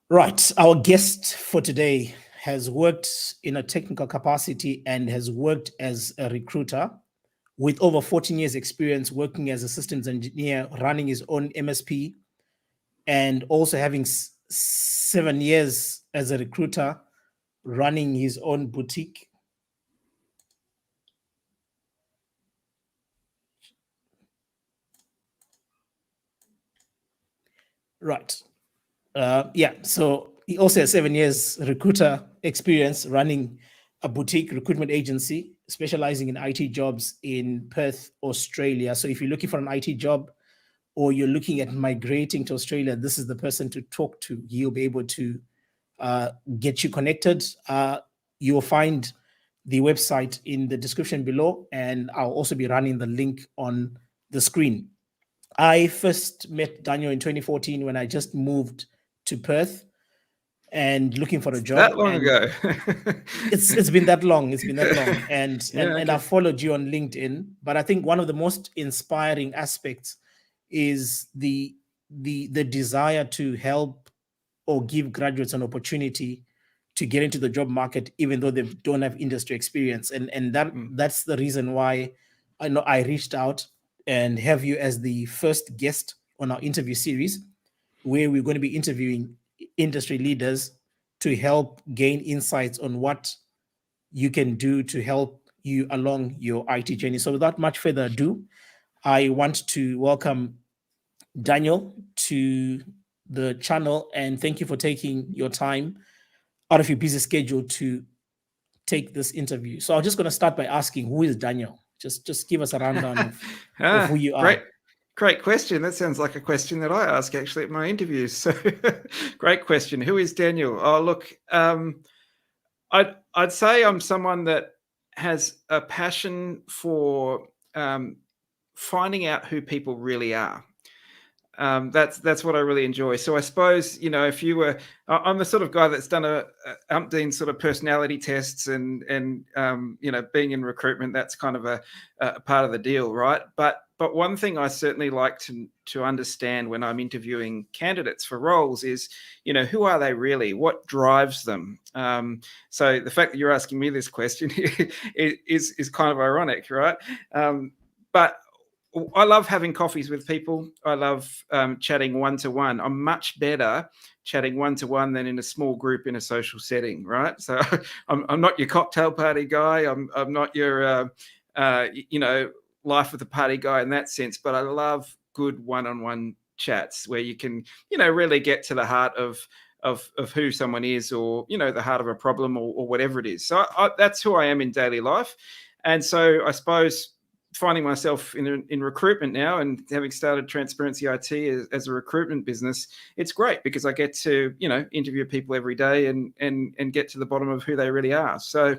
Right. Our guest for today has worked in a technical capacity and has worked as a recruiter with over 14 years experience working as a systems engineer, running his own MSP, and also having 7 years as a recruiter running his own boutique. Right. So he also has 7 years recruiter experience running a boutique recruitment agency specializing in IT jobs in Perth, Australia. So if you're looking for an IT job or you're looking at migrating to Australia, this is the person to talk to. He'll be able to get you connected. You'll find the website in the description below, and I'll also be running the link on the screen. I first met Daniel in 2014 when I just moved to Perth and looking for a job. That long ago. It's been that long. It's been that long. And I followed you on LinkedIn. But I think one of the most inspiring aspects is the desire to help or give graduates an opportunity to get into the job market, even though they don't have industry experience. And that's the reason why I reached out and have you as the first guest on our interview series, where we're going to be interviewing industry leaders to help gain insights on what you can do to help you along your IT journey. So without much further ado, I want to welcome Daniel to the channel, and thank you for taking your time out of your busy schedule to take this interview. So I'm just going to start by asking, who is Daniel? Just give us a rundown of who you are. Great question. That sounds like a question that I ask actually at my interviews. So great question. Who is Daniel? Oh, look, I'd say I'm someone that has a passion for finding out who people really are. That's what I really enjoy. So I suppose, if you were, I'm the sort of guy that's done a umpteen sort of personality tests and being in recruitment, that's kind of a part of the deal, right? But one thing I certainly like to understand when I'm interviewing candidates for roles is, who are they really? What drives them? So the fact that you're asking me this question is kind of ironic, right? But I love having coffees with people. I love chatting one-to-one. I'm much better chatting one-to-one than in a small group in a social setting, right? So I'm not your cocktail party guy. I'm not your, life of the party guy in that sense, but I love good one-on-one chats where you can, really get to the heart of who someone is, or, the heart of a problem, or whatever it is. So that's who I am in daily life. And so I suppose finding myself in recruitment now, and having started Transparency IT as a recruitment business, it's great because I get to, interview people every day and get to the bottom of who they really are. So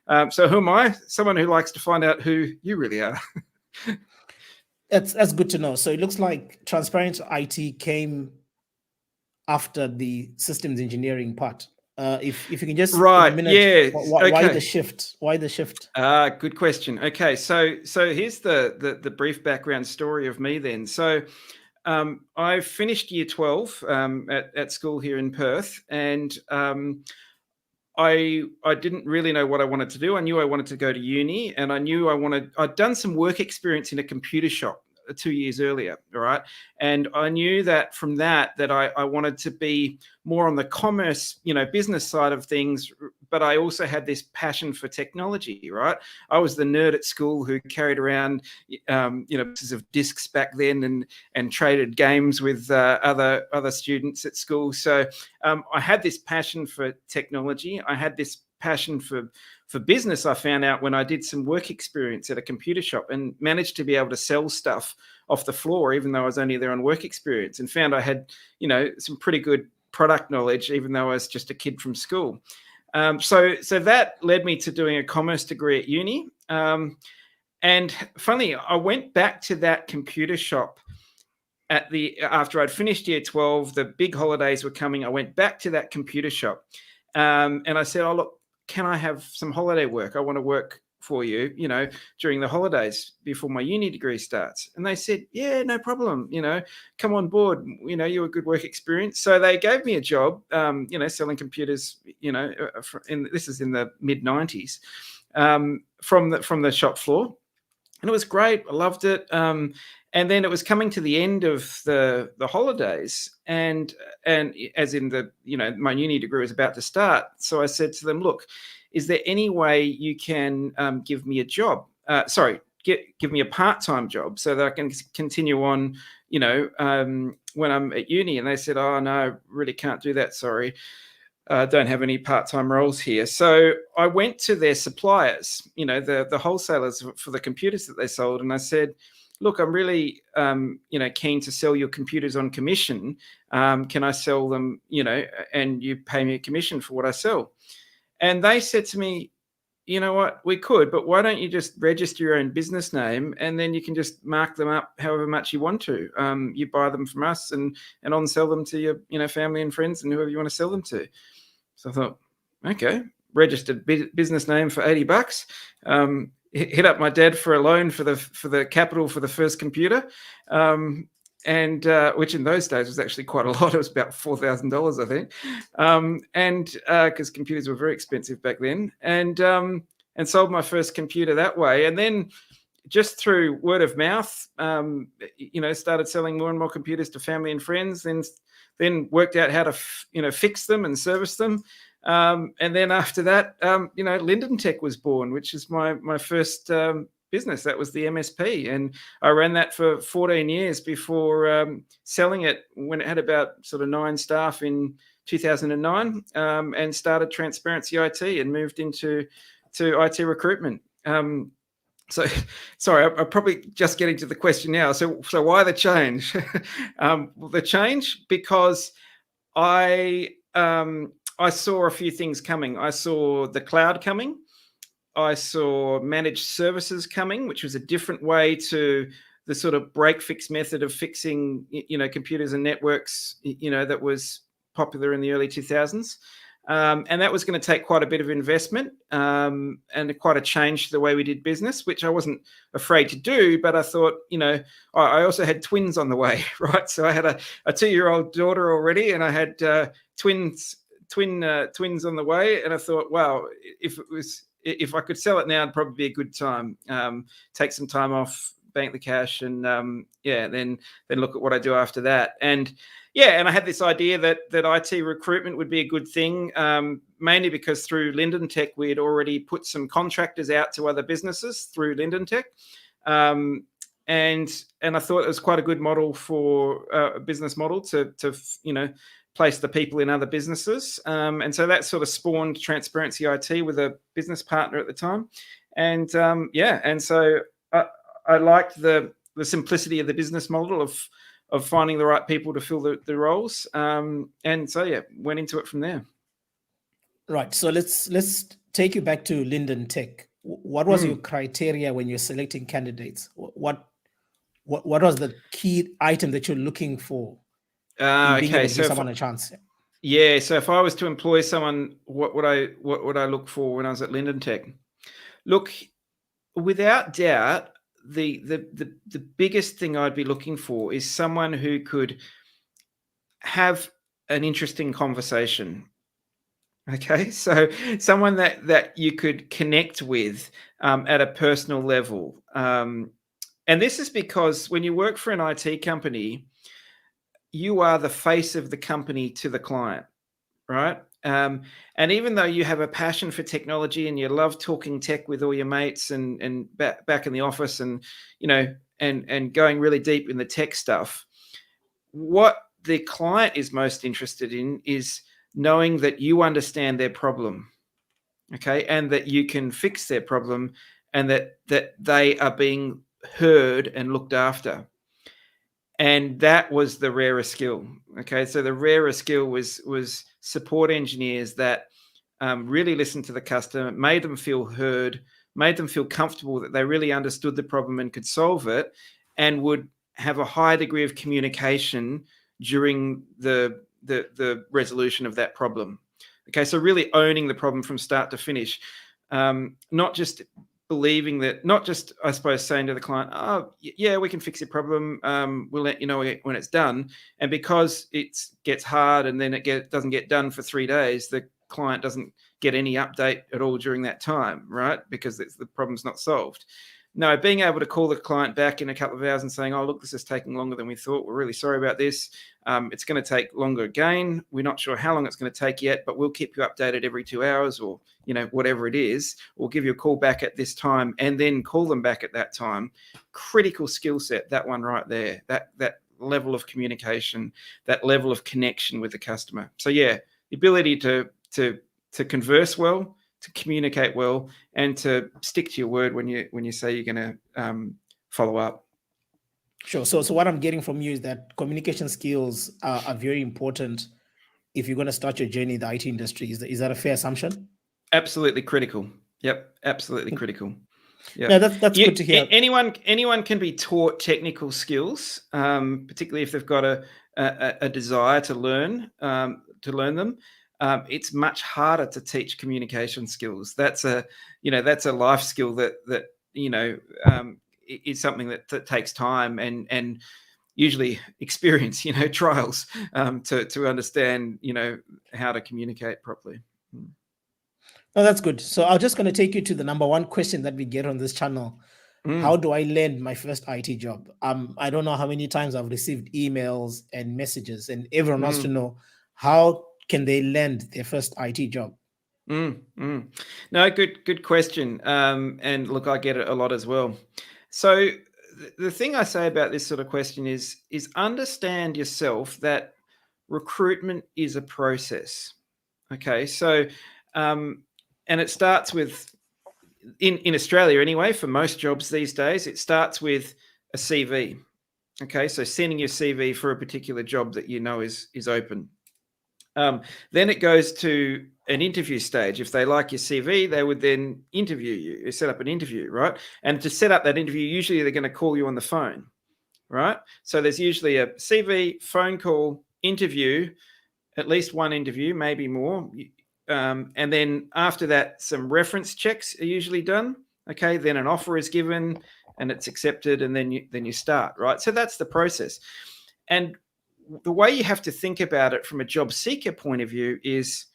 who am I? Someone who likes to find out who you really are. That's good to know. So it looks like Transparency IT came after the systems engineering part. If you can just right, in a minute, yeah. Why the shift? Why the shift? Good question. Okay, so here's the brief background story of me then. So I finished year 12 at school here in Perth, and I didn't really know what I wanted to do. I knew I wanted to go to uni, and I knew I'd done some work experience in a computer shop 2 years earlier, all right? And I knew that from that I wanted to be more on the commerce, business side of things, but I also had this passion for technology, right? I was the nerd at school who carried around, pieces of discs back then and traded games with other students at school. So I had this passion for technology. I had this passion for business. I found out when I did some work experience at a computer shop and managed to be able to sell stuff off the floor, even though I was only there on work experience, and found I had, some pretty good product knowledge, even though I was just a kid from school. So that led me to doing a commerce degree at uni. And funny, I went back to that computer shop after I'd finished year 12, the big holidays were coming. I went back to that computer shop and I said, oh, look, can I have some holiday work? I want to work for you, during the holidays before my uni degree starts. And they said, yeah, no problem, come on board, you're a good work experience. So they gave me a job, selling computers, this is in the mid 90s, from the shop floor. And it was great. I loved it. And then it was coming to the end of the holidays, and as in my uni degree was about to start. So I said to them, look, is there any way you can give me a job? Give me a part-time job so that I can continue on, when I'm at uni. And they said, oh, no, really can't do that. Sorry. Don't have any part-time roles here. So I went to their suppliers, the wholesalers for the computers that they sold. And I said, look, I'm really, keen to sell your computers on commission. Can I sell them, and you pay me a commission for what I sell? And they said to me, you know what, we could, but why don't you just register your own business name, and then you can just mark them up however much you want to. You buy them from us and on sell them to your, family and friends and whoever you want to sell them to. So I thought, okay, registered business name for $80. Hit up my dad for a loan for the capital for the first computer, and which in those days was actually quite a lot. It was about $4,000, I think, and because computers were very expensive back then, and sold my first computer that way. And then just through word of mouth, started selling more and more computers to family and friends. Then worked out how to fix them and service them. And then after that, Linden Tech was born, which is my first business. That was the MSP. And I ran that for 14 years before selling it when it had about sort of 9 staff in 2009, and started Transparency IT and moved into IT recruitment. So, sorry, I'm probably just getting to the question now. So why the change? The change because I saw a few things coming. I saw the cloud coming. I saw managed services coming, which was a different way to the sort of break-fix method of fixing, computers and networks, that was popular in the early 2000s. And that was going to take quite a bit of investment, and quite a change to the way we did business, which I wasn't afraid to do. But I thought, I also had twins on the way, right? So I had a 2-year-old daughter already, and I had twins on the way. And I thought, wow, if I could sell it now, it'd probably be a good time. Take some time off, bank the cash, and then look at what I do after that. And I had this idea that IT recruitment would be a good thing, mainly because through Linden Tech, we had already put some contractors out to other businesses through Linden Tech. And I thought it was quite a good model for a business model to place the people in other businesses. And so that sort of spawned Transparency IT with a business partner at the time. And and so I liked the simplicity of the business model of finding the right people to fill the roles. And so, went into it from there. Right. So let's take you back to Linden Tech. What was your criteria when you're selecting candidates? What was the key item that you're looking for? Okay, so give someone a chance. Yeah, so if I was to employ someone, what would I look for when I was at Linden Tech? Look, without doubt, the biggest thing I'd be looking for is someone who could have an interesting conversation. Okay, so someone that you could connect with at a personal level. And this is because when you work for an IT company, you are the face of the company to the client, right? And even though you have a passion for technology and you love talking tech with all your mates and back in the office and, and going really deep in the tech stuff, what the client is most interested in is knowing that you understand their problem, okay? And that you can fix their problem and that they are being heard and looked after. And that was the rarest skill. Okay, so the rarest skill was support engineers that really listened to the customer, made them feel heard, made them feel comfortable that they really understood the problem and could solve it, and would have a high degree of communication during the resolution of that problem. Okay, so really owning the problem from start to finish, not just believing that, not just, I suppose, saying to the client, oh, yeah, we can fix your problem. We'll let you know when it's done. And because it gets hard and then it doesn't get done for 3 days, the client doesn't get any update at all during that time, right? Because the problem's not solved. No, being able to call the client back in a couple of hours and saying, oh, look, this is taking longer than we thought. We're really sorry about this. It's going to take longer again. We're not sure how long it's going to take yet, but we'll keep you updated every 2 hours, or, whatever it is. We'll give you a call back at this time and then call them back at that time. Critical skill set, that one right there, that level of communication, that level of connection with the customer. So yeah, the ability to converse well, to communicate well, and to stick to your word when you say you're going to follow up. Sure. So what I'm getting from you is that communication skills are very important if you're going to start your journey in the IT industry. Is that a fair assumption? Absolutely critical. Yep. Absolutely critical. Yeah. No, that's good to hear. Anyone can be taught technical skills, particularly if they've got a desire to learn them. It's much harder to teach communication skills. That's a life skill that is something that takes time and usually experience, trials to understand, how to communicate properly. Oh, that's good. So I'm just going to take you to the number one question that we get on this channel. How do I land my first IT job? I don't know how many times I've received emails and messages, and everyone wants to know, how can they land their first IT job? No, good question. And look, I get it a lot as well. So the thing I say about this sort of question is understand yourself that recruitment is a process. Okay, so and it starts with, in Australia anyway, for most jobs these days, it starts with a CV. Okay, so sending your CV for a particular job that is open. Then it goes to an interview stage. If they like your CV, they would then interview you, set up an interview, right? And to set up that interview, usually they're going to call you on the phone, right? So there's usually a CV, phone call, interview, at least one interview, maybe more. And then after that, some reference checks are usually done. Okay, then an offer is given and it's accepted, and then you start, right? So that's the process. And the way you have to think about it from a job seeker point of view is,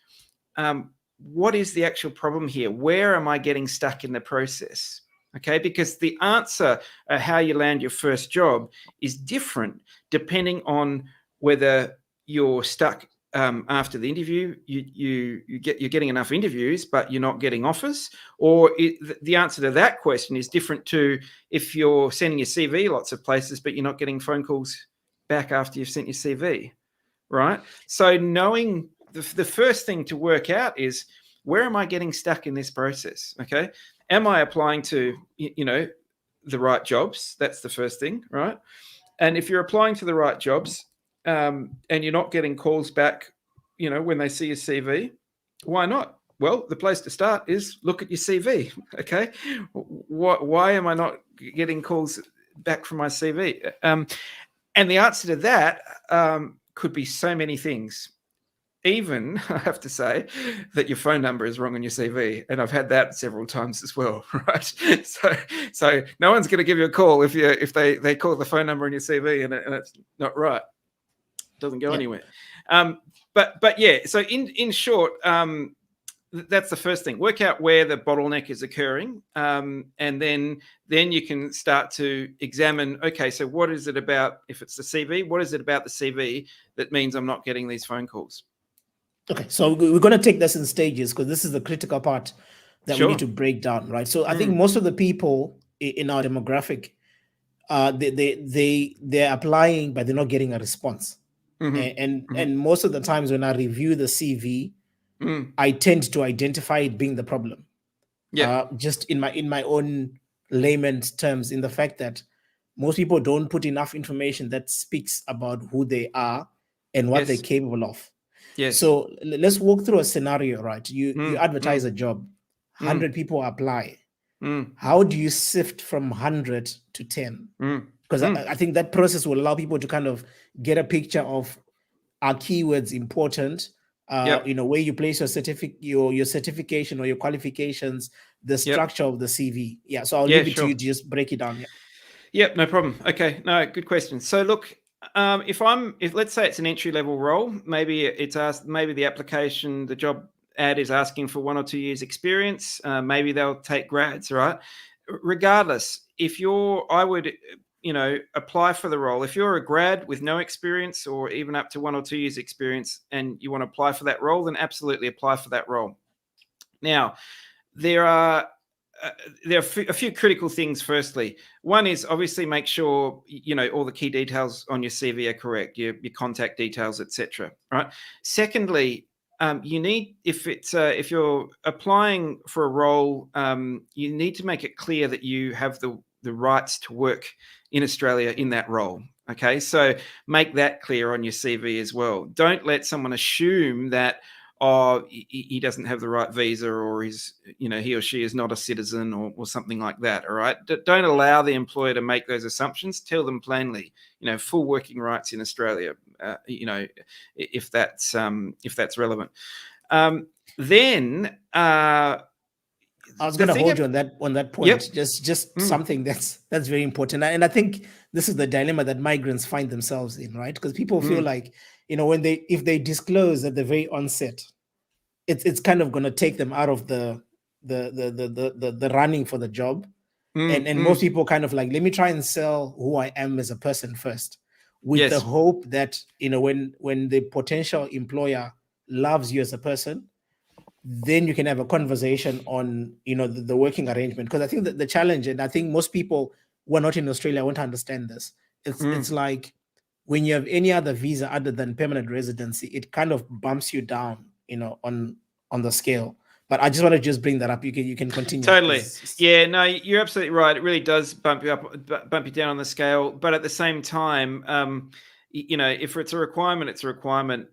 what is the actual problem here? Where am I getting stuck in the process? Okay, because the answer how you land your first job is different depending on whether you're stuck after the interview, you're getting enough interviews, but you're not getting offers, or the answer to that question is different to if you're sending your CV lots of places, but you're not getting phone calls back after you've sent your CV, right? So knowing the first thing to work out is, where am I getting stuck in this process? Okay, am I applying to the right jobs? That's the first thing, right? And if you're applying to the right jobs, and you're not getting calls back, when they see your CV, why not? Well, the place to start is look at your CV. Okay, why am I not getting calls back from my CV? And the answer to that could be so many things. Even, I have to say, that your phone number is wrong on your CV, and I've had that several times as well, right? So no one's going to give you a call if they call the phone number on your CV and it's not right. It doesn't go anywhere. But yeah, so in short, that's the first thing. Work out where the bottleneck is occurring, and then you can start to examine, okay, so what is it about, if it's the CV, what is it about the CV that means I'm not getting these phone calls? Okay, so we're going to take this in stages, because this is the critical part that we need to break down, right? So I think most of the people in our demographic, they're applying, but they're not getting a response. And most of the times when I review the CV, I tend to identify it being the problem. Yeah. Just in my own layman's terms, in the fact that most people don't put enough information that speaks about who they are and what they're capable of. Yes. So let's walk through a scenario, right? You advertise a job, 100 people apply. How do you sift from 100 to 10? Because I think that process will allow people to kind of get a picture of, are keywords important? where you place your certification or your qualifications, the structure of the CV. Yeah. So I'll leave it to you to just break it down. Yeah. Yep, no problem. Okay, no, good question. So look, if let's say it's an entry level role, maybe maybe the job ad is asking for 1 or 2 years experience. Maybe they'll take grads, right? Regardless, I would apply for the role. If you're a grad with no experience or even up to 1 or 2 years experience and you want to apply for that role, then absolutely apply for that role. Now, there are a few critical things. Firstly, one is obviously make sure all the key details on your CV are correct, your contact details, etc. Right. Secondly, you need, if you're applying for a role, you need to make it clear that you have the rights to work in Australia in that role. Okay, so make that clear on your CV as well. Don't let someone assume that he doesn't have the right visa, or he or she is not a citizen, or something like that. All right. Don't allow the employer to make those assumptions. Tell them plainly, full working rights in Australia, if that's relevant. Then I was going to hold you on that point. Yep. Just something that's very important. And I think this is the dilemma that migrants find themselves in, right? Because people feel like, if they disclose at the very onset, it's kind of going to take them out of the running for the job. And most people kind of like, let me try and sell who I am as a person first, with the hope that, when the potential employer loves you as a person, then you can have a conversation on, the working arrangement. Because I think that the challenge, and I think most people who are not in Australia won't understand this. It's like when you have any other visa other than permanent residency, it kind of bumps you down, on the scale. But I just want to just bring that up. You can continue. Totally. Yeah, no, you're absolutely right. It really does bump you down on the scale. But at the same time, if it's a requirement, it's a requirement.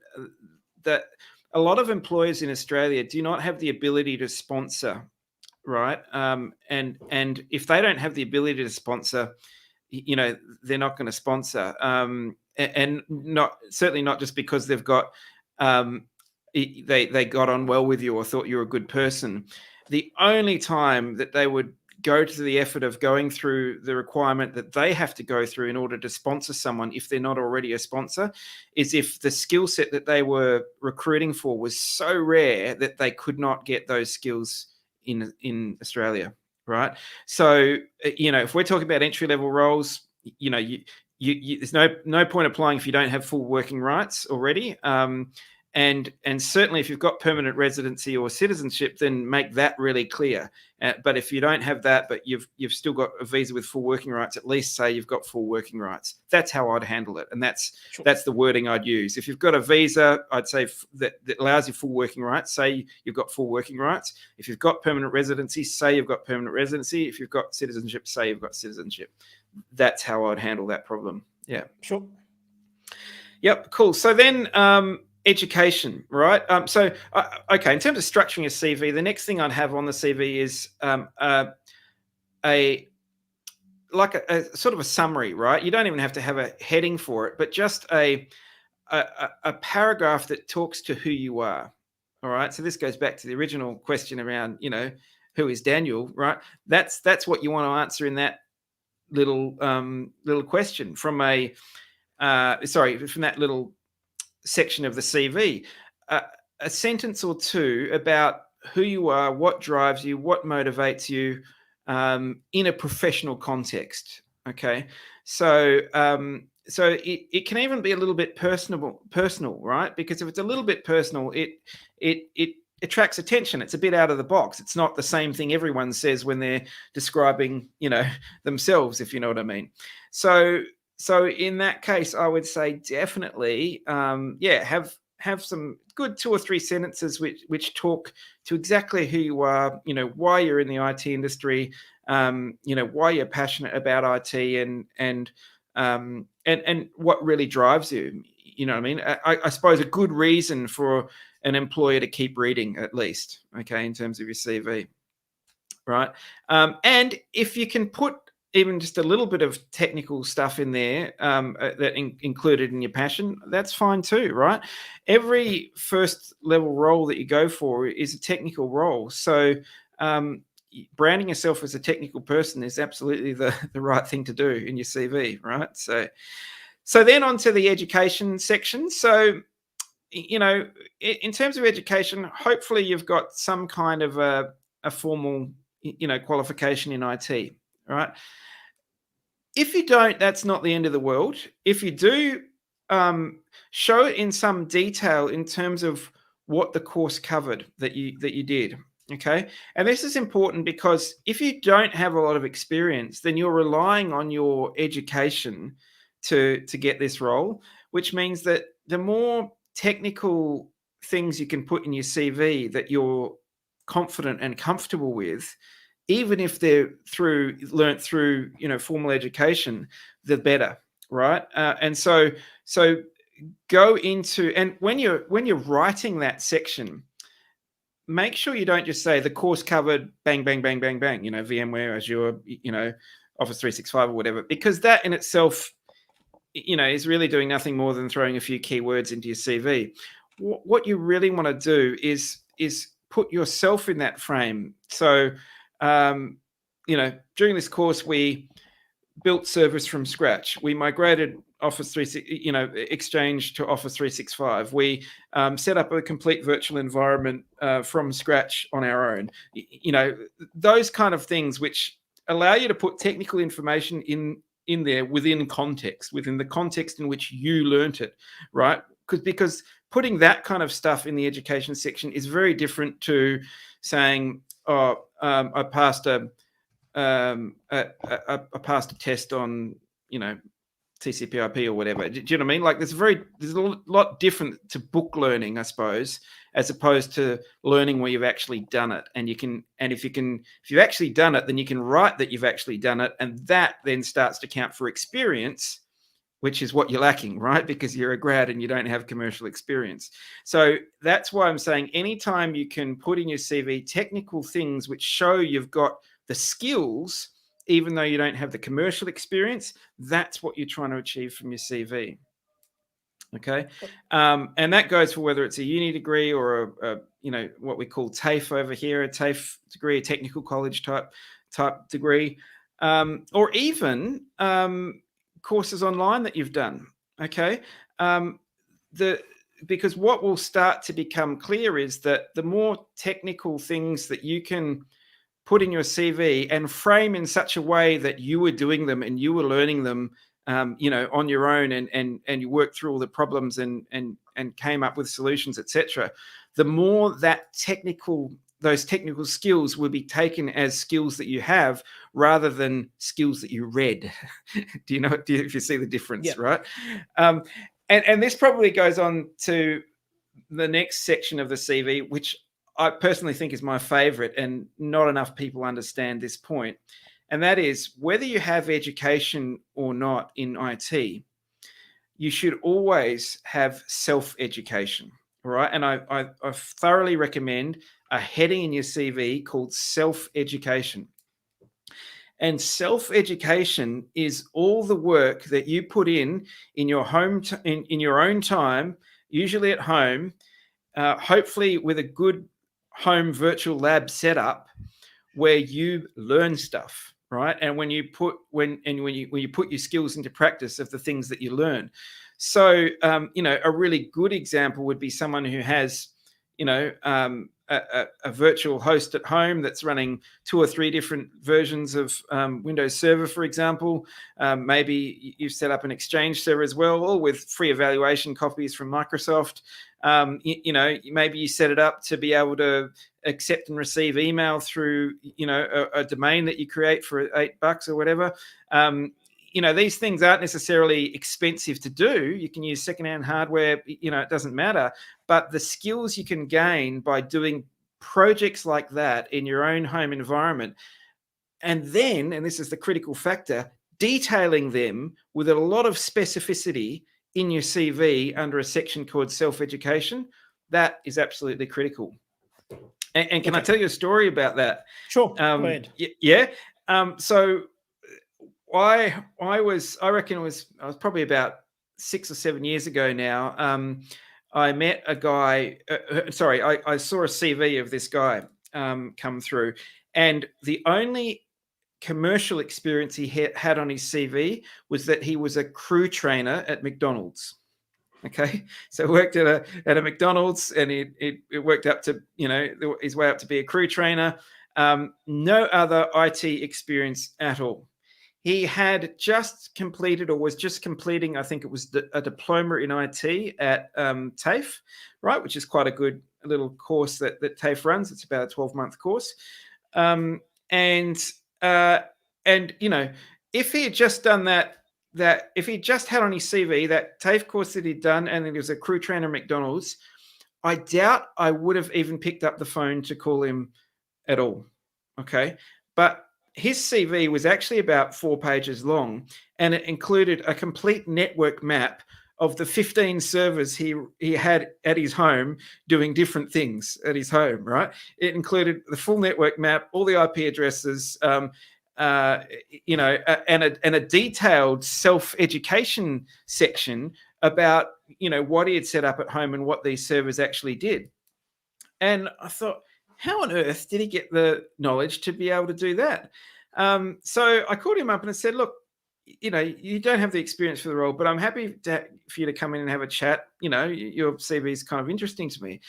That a lot of employers in Australia do not have the ability to sponsor, right? And if they don't have the ability to sponsor, they're not going to sponsor. And certainly not just because they've got they got on well with you or thought you were a good person. The only time that they would go to the effort of going through the requirement that they have to go through in order to sponsor someone, if they're not already a sponsor, is if the skill set that they were recruiting for was so rare that they could not get those skills in Australia, right? So, if we're talking about entry-level roles, there's no point applying if you don't have full working rights already. And certainly if you've got permanent residency or citizenship, then make that really clear. But if you don't have that, but you've still got a visa with full working rights, at least say you've got full working rights. That's how I'd handle it. And that's the wording I'd use. If you've got a visa, I'd say that allows you full working rights, say you've got full working rights. If you've got permanent residency, say you've got permanent residency. If you've got citizenship, say you've got citizenship. That's how I'd handle that problem. Yeah. Sure. Yep. Cool. So then, education, right? Okay. In terms of structuring a CV, the next thing I'd have on the CV is a sort of a summary, right? You don't even have to have a heading for it, but just a paragraph that talks to who you are. All right. So this goes back to the original question around, who is Daniel, right? That's what you want to answer in that little question from that little section of the CV, a sentence or two about who you are, what drives you, what motivates you, in a professional context. Okay, so it can even be a little bit personal, right? Because if it's a little bit personal, it attracts attention. It's a bit out of the box. It's not the same thing everyone says when they're describing, themselves, if you know what I mean. So in that case, I would say definitely, have some good 2 or 3 sentences which talk to exactly who you are, why you're in the IT industry, why you're passionate about IT, and what really drives you. You know what I mean? I suppose a good reason for an employer to keep reading, at least, okay, in terms of your CV, right? And if you can put even just a little bit of technical stuff in there that included in your passion, that's fine too, right? Every first level role that you go for is a technical role. So branding yourself as a technical person is absolutely the right thing to do in your CV, right? So then on to the education section. So, you know, in terms of education, hopefully you've got some kind of a formal, you know, qualification in IT, right? If you don't, that's not the end of the world. If you do, show it in some detail in terms of what the course covered that you did. Okay, and this is important because if you don't have a lot of experience, then you're relying on your education to get this role, which means that the more technical things you can put in your CV that you're confident and comfortable with, even if they're learnt through, you know, formal education, the better, right? And so go into, and when you're writing that section, make sure you don't just say the course covered bang, bang, bang, bang, bang, you know, VMware, Azure, you know, Office 365 or whatever, because that in itself, you know, is really doing nothing more than throwing a few keywords into your CV. What you really want to do is put yourself in that frame. So, you know, during this course, we built servers from scratch. We migrated Office 365, you know, Exchange to Office 365. We set up a complete virtual environment from scratch on our own. You know, those kind of things which allow you to put technical information in there within the context in which you learnt it, right? Because putting that kind of stuff in the education section is very different to saying, oh, I passed a test on, you know, TCP/IP or whatever. Do you know what I mean? Like there's a lot different to book learning, I suppose, as opposed to learning where you've actually done it. And if you've actually done it, then you can write that you've actually done it, and that then starts to count for experience, which is what you're lacking, right? Because you're a grad and you don't have commercial experience. So that's why I'm saying anytime you can put in your CV technical things which show you've got the skills, even though you don't have the commercial experience, that's what you're trying to achieve from your CV. Okay. And that goes for whether it's a uni degree or a you know, what we call TAFE over here, a TAFE degree, a technical college type degree, or even courses online that you've done. Okay. Because what will start to become clear is that the more technical things that you can put in your CV and frame in such a way that you were doing them and you were learning them, you know, on your own, and you worked through all the problems and came up with solutions, etc. The more that those technical skills will be taken as skills that you have rather than skills that you read. Do you know? If you see the difference, yeah. Right? And this probably goes on to the next section of the CV, which I personally think is my favorite, and not enough people understand this point. And that is, whether you have education or not in IT, you should always have self-education, right? And I thoroughly recommend a heading in your CV called self-education. And self-education is all the work that you put in your home, in your own time, usually at home, hopefully with a good home virtual lab setup where you learn stuff, right? And when you put your skills into practice of the things that you learn. So, you know, a really good example would be someone who has, you know, a virtual host at home that's running 2 or 3 different versions of Windows Server, for example. Maybe you've set up an Exchange server as well, all with free evaluation copies from Microsoft. You know, maybe you set it up to be able to accept and receive email through, you know, a domain that you create for $8 or whatever. You know, these things aren't necessarily expensive to do. You can use secondhand hardware, you know, it doesn't matter. But the skills you can gain by doing projects like that in your own home environment, and then, and this is the critical factor, detailing them with a lot of specificity in your CV under a section called self-education, that is absolutely critical. And can I tell you a story about that? Sure, go ahead. Yeah. So I reckon I was probably about 6 or 7 years ago now. I met a guy. I saw a CV of this guy come through, and the only commercial experience he had on his CV was that he was a crew trainer at McDonald's. Okay, so worked at a McDonald's, and it worked up to his way up to be a crew trainer. No other IT experience at all. He had just completed, or was just completing, I think it was a diploma in IT at TAFE, right, which is quite a good little course that TAFE runs. It's about a 12-month course, and if he had just done that if he just had on his CV that TAFE course that he'd done, and then he was a crew trainer at McDonald's, I doubt I would have even picked up the phone to call him at all. Okay, but his CV was actually about 4 pages long, and it included a complete network map of the 15 servers he had at his home doing different things at his home, right? It included the full network map, all the IP addresses, and a detailed self-education section about, what he had set up at home and what these servers actually did. And I thought, how on earth did he get the knowledge to be able to do that? So I called him up and I said, look, you don't have the experience for the role, but I'm happy for you to come in and have a chat. Your CV is kind of interesting to me.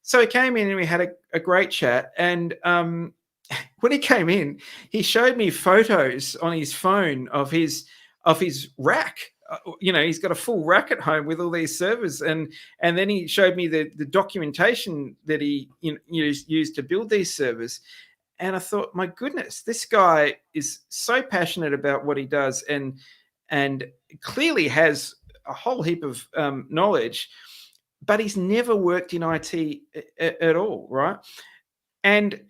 So he came in and we had a great chat. And when he came in, he showed me photos on his phone of his rack. He's got a full rack at home with all these servers, and then he showed me the documentation that he used to build these servers. And I thought, my goodness, this guy is so passionate about what he does, and clearly has a whole heap of knowledge, but he's never worked in IT at all, right? And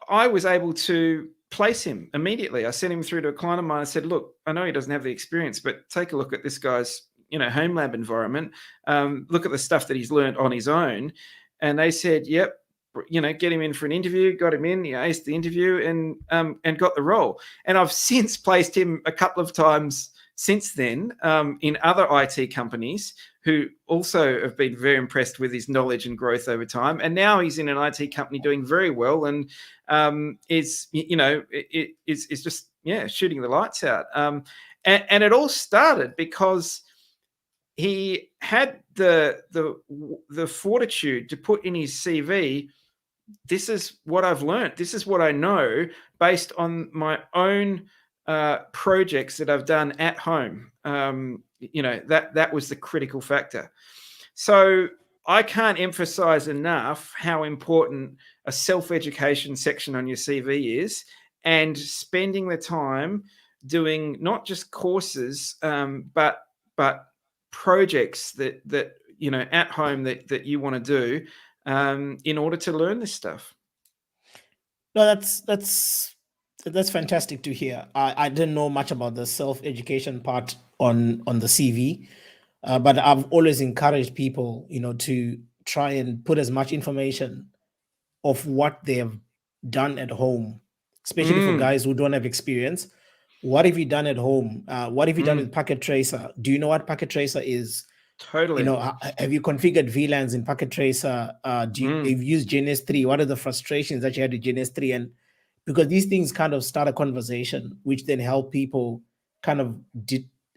I was able to place him immediately. I sent him through to a client of mine. I said, look, I know he doesn't have the experience, but take a look at this guy's, home lab environment. Look at the stuff that he's learned on his own. And they said, yep, get him in for an interview, got him in, he aced the interview, and got the role. And I've since placed him a couple of times since then in other IT companies who also have been very impressed with his knowledge and growth over time. And now he's in an IT company doing very well, and is just shooting the lights out. And it all started because he had the fortitude to put in his CV, this is what I've learned, this is what I know, based on my own projects that I've done at home. That was the critical factor. So I can't emphasize enough how important a self-education section on your CV is, and spending the time doing not just courses, but projects that at home that you want to do in order to learn this stuff. No, that's fantastic to hear. I didn't know much about the self-education part on the CV, but I've always encouraged people, to try and put as much information of what they have done at home, especially for guys who don't have experience. What have you done at home? What have you done with Packet Tracer? Do you know what Packet Tracer is? Totally. Have you configured VLANs in Packet Tracer? Have you used GNS3? What are the frustrations that you had with GNS3? And because these things kind of start a conversation, which then help people kind of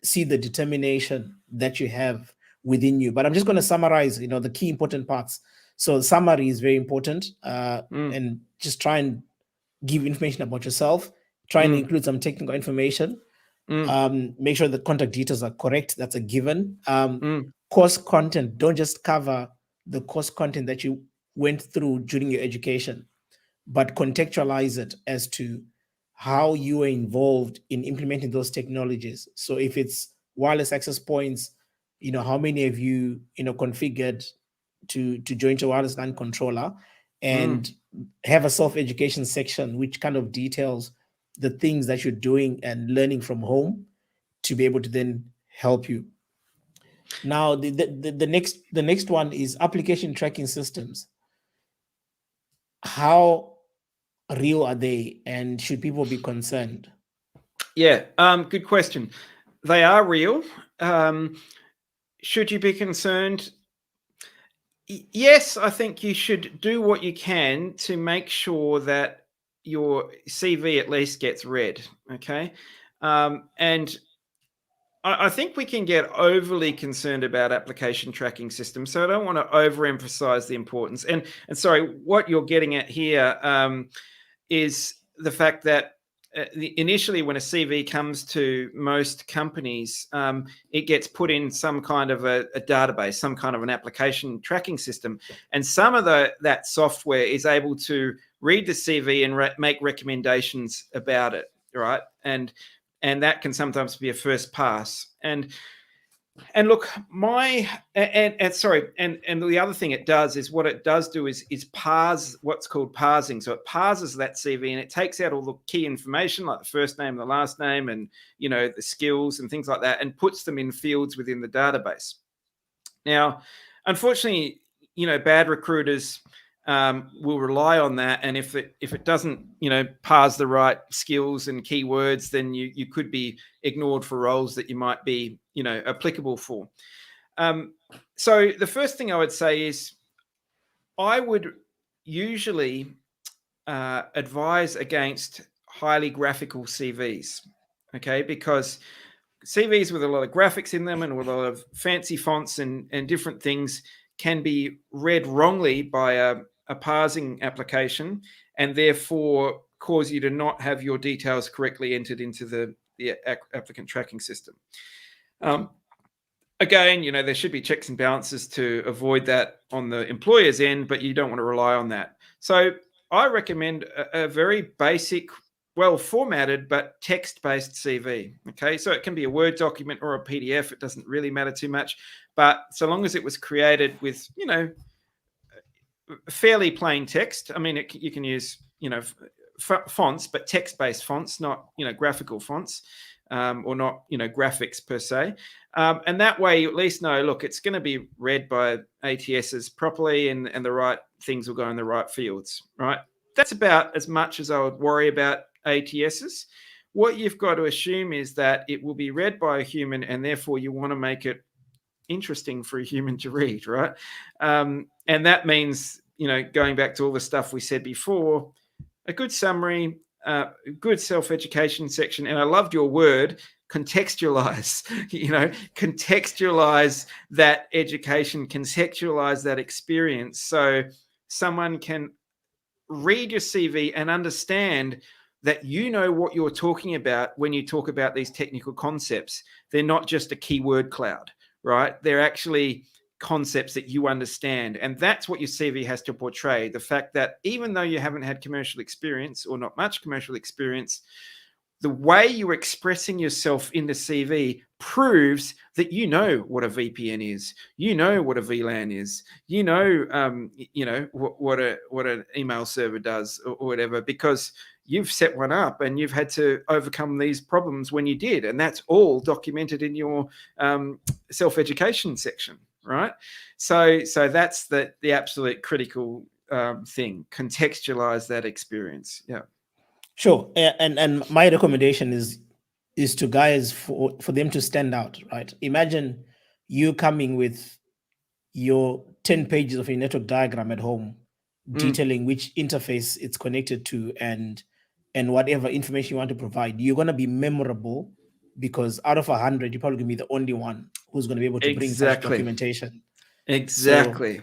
see the determination that you have within you. But I'm just going to summarize, the key important parts. So summary is very important, and just try and give information about yourself. Try and include some technical information. Make sure the contact details are correct. That's a given. Course content. Don't just cover the course content that you went through during your education, but contextualize it as to how you were involved in implementing those technologies. So if it's wireless access points, how many of you, configured to join your wireless LAN controller, and have a self-education section which kind of details the things that you're doing and learning from home to be able to then help you. Now, the next one is application tracking systems. How real are they, and should people be concerned? Yeah, good question. They are real. Should you be concerned? Yes, I think you should do what you can to make sure that your CV at least gets read. Okay. And I think we can get overly concerned about application tracking systems. So I don't want to overemphasize the importance. And sorry, what you're getting at here is the fact that initially when a CV comes to most companies, it gets put in some kind of a database, some kind of an application tracking system. And some of that software is able to read the CV and make recommendations about it, right? And that can sometimes be a first pass. And look, sorry, and the other thing it does is what it does do is parse what's called parsing. So it parses that CV and it takes out all the key information like the first name, the last name, and the skills and things like that, and puts them in fields within the database. Now, unfortunately, bad recruiters will rely on that, and if it doesn't parse the right skills and keywords, then you could be ignored for roles that you might be applicable for. So the first thing I would say is I would usually advise against highly graphical CVs, okay, because CVs with a lot of graphics in them and with a lot of fancy fonts and different things can be read wrongly by a parsing application, and therefore cause you to not have your details correctly entered into the applicant tracking system. Again, there should be checks and balances to avoid that on the employer's end, but you don't want to rely on that. So I recommend a very basic, well-formatted, but text-based CV, okay? So it can be a Word document or a PDF. It doesn't really matter too much. But so long as it was created with, fairly plain text. I mean, you can use, fonts, but text-based fonts, not, graphical fonts, or not, graphics per se. And that way you at least know, look, it's going to be read by ATSs properly and the right things will go in the right fields, right? That's about as much as I would worry about ATSs. What you've got to assume is that it will be read by a human, and therefore you want to make it interesting for a human to read, right? And that means, going back to all the stuff we said before, a good summary, good self-education section. And I loved your word, contextualize, contextualize that education, contextualize that experience. So someone can read your CV and understand that what you're talking about when you talk about these technical concepts. They're not just a keyword cloud, right? They're actually concepts that you understand. And that's what your CV has to portray. The fact that even though you haven't had commercial experience or not much commercial experience, the way you're expressing yourself in the CV proves that you know what a VPN is, what a VLAN is, what an email server does or whatever, because you've set one up and you've had to overcome these problems when you did, and that's all documented in your self-education section, right? So that's the absolute critical thing. Contextualize that experience. Yeah. Sure. And my recommendation is to guys for them to stand out, right? Imagine you coming with your 10 pages of a network diagram at home, detailing which interface it's connected to and whatever information you want to provide. You're going to be memorable because out of 100, you're probably going to be the only one who's going to be able to bring such documentation. Exactly.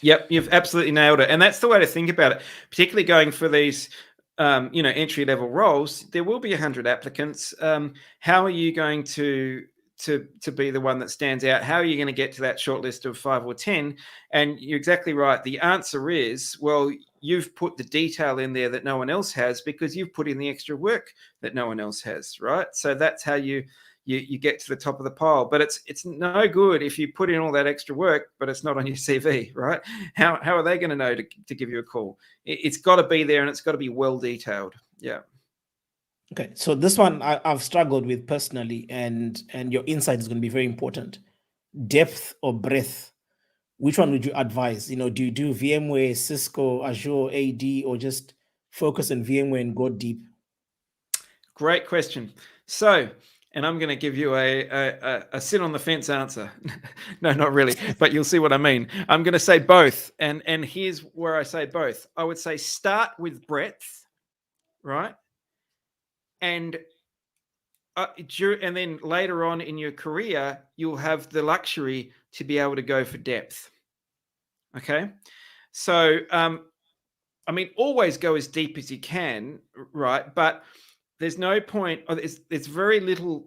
Yep, you've absolutely nailed it. And that's the way to think about it, particularly going for these entry-level roles. There will be 100 applicants. How are you going to be the one that stands out? How are you going to get to that short list of 5 or 10? And you're exactly right. The answer is, well, you've put the detail in there that no one else has because you've put in the extra work that no one else has, right? So that's how you get to the top of the pile. But it's no good if you put in all that extra work, but it's not on your CV, right? How are they going to know to give you a call? It's got to be there, and it's got to be well detailed. Yeah. Okay, so this one I've struggled with personally, and your insight is going to be very important. Depth or breadth? Which one would you advise? Do you do VMware, Cisco, Azure, AD, or just focus on VMware and go deep? Great question. So, and I'm going to give you a sit on the fence answer. No, not really, but you'll see what I mean. I'm going to say both. And here's where I say both. I would say start with breadth, right? And then later on in your career, you'll have the luxury to be able to go for depth. Okay. So, I mean, always go as deep as you can, right? But there's no point, there's very little,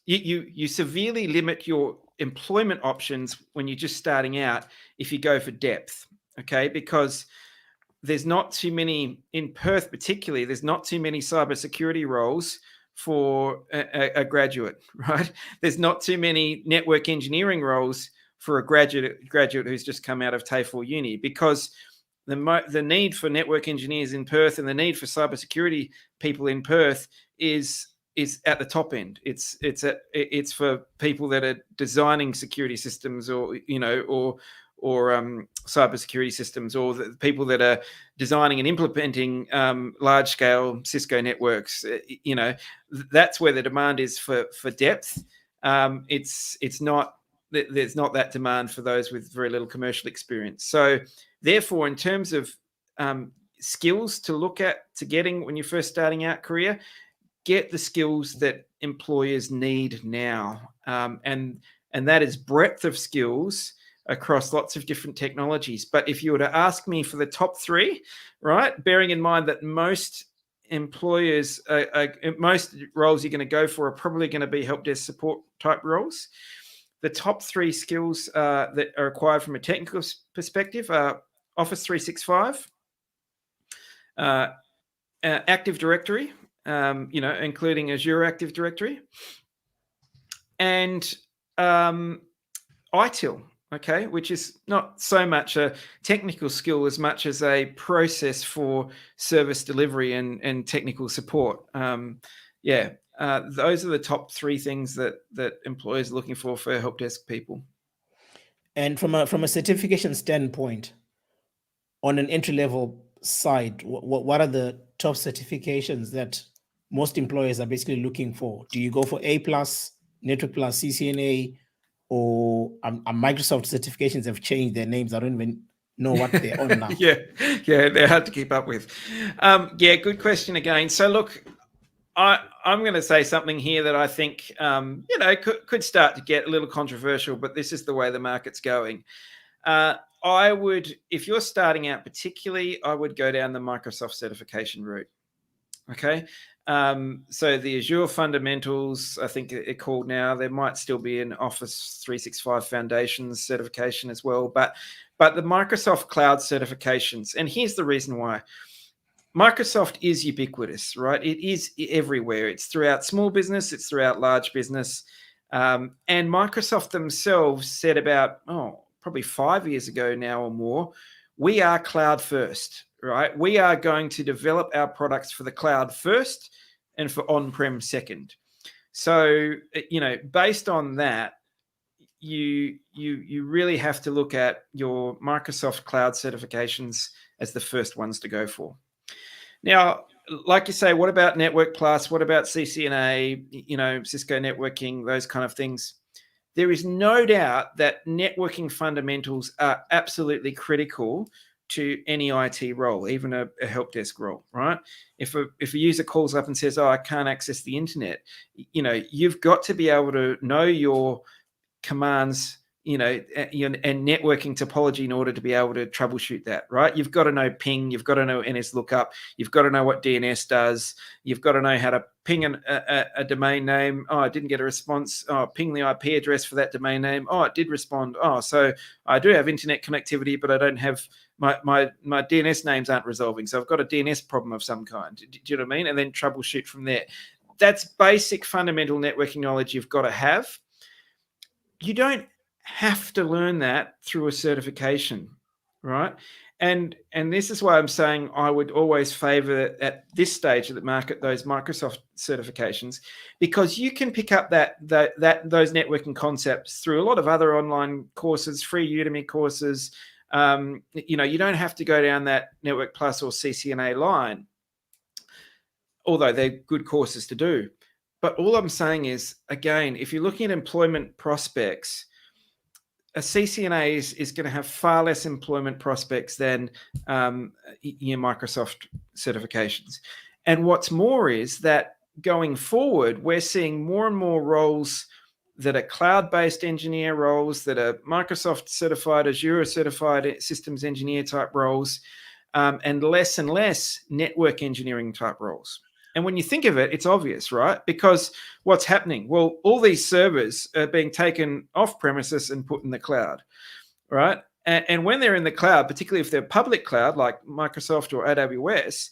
you severely limit your employment options when you're just starting out if you go for depth, okay? Because there's not too many, in Perth particularly, there's not too many cybersecurity roles for a graduate, right? There's not too many network engineering roles for a graduate who's just come out of TAFE or uni, because the need for network engineers in Perth and the need for cybersecurity people in Perth is at the top end. It's for people that are designing security systems, or cybersecurity systems, or the people that are designing and implementing large scale Cisco networks. That's where the demand is for depth. It's not. There's not that demand for those with very little commercial experience. So therefore, in terms of skills to look at to getting when you're first starting out career, get the skills that employers need now. And that is breadth of skills across lots of different technologies. But if you were to ask me for the top three, right, bearing in mind that most employers, most roles you're going to go for are probably going to be help desk support type roles. The top three skills that are required from a technical perspective are Office 365, Active Directory, including Azure Active Directory, and ITIL, okay, which is not so much a technical skill as much as a process for service delivery and technical support. Those are the top three things that employers are looking for help desk people. And from a certification standpoint, on an entry level side, what are the top certifications that most employers are basically looking for? Do you go for A+, Network Plus, CCNA, or Microsoft certifications have changed their names? I don't even know what they're on now. Yeah, they're hard to keep up with. Good question again. So look, I'm going to say something here that I think could start to get a little controversial, but this is the way the market's going. I would, if you're starting out particularly, I would go down the Microsoft certification route. Okay. So the Azure fundamentals, I think it's called now. There might still be an Office 365 Foundations certification as well, but the Microsoft Cloud certifications, and here's the reason why. Microsoft is ubiquitous, right? It is everywhere. It's throughout small business. It's throughout large business. And Microsoft themselves said about, probably 5 years ago now or more, we are cloud first, right? We are going to develop our products for the cloud first and for on-prem second. So, based on that, you really have to look at your Microsoft Cloud certifications as the first ones to go for. Now, like you say, what about Network Plus? What about CCNA, Cisco networking, those kind of things? There is no doubt that networking fundamentals are absolutely critical to any IT role, even a help desk role, right? If a user calls up and says, I can't access the internet, you've got to be able to know your commands, and networking topology in order to be able to troubleshoot that, right? You've got to know ping, you've got to know NS lookup, you've got to know what DNS does, you've got to know how to ping a domain name. Oh, I didn't get a response. Oh, ping the IP address for that domain name. Oh, it did respond. Oh, so I do have internet connectivity, but I don't have my DNS names aren't resolving. So I've got a DNS problem of some kind. Do you know what I mean? And then troubleshoot from there. That's basic fundamental networking knowledge you've got to have. You don't have to learn that through a certification, right? And this is why I'm saying I would always favor at this stage of the market those Microsoft certifications, because you can pick up those networking concepts through a lot of other online courses, free Udemy courses. You don't have to go down that Network Plus or CCNA line. although they're good courses to do. But all I'm saying is, again, if you're looking at employment prospects, a CCNA is going to have far less employment prospects than your Microsoft certifications. And what's more is that going forward, we're seeing more and more roles that are cloud-based engineer roles, that are Microsoft certified, Azure certified systems engineer type roles, and less network engineering type roles. And when you think of it, it's obvious, right? Because what's happening? Well, all these servers are being taken off premises and put in the cloud, right? And when they're in the cloud, particularly if they're public cloud like Microsoft or AWS,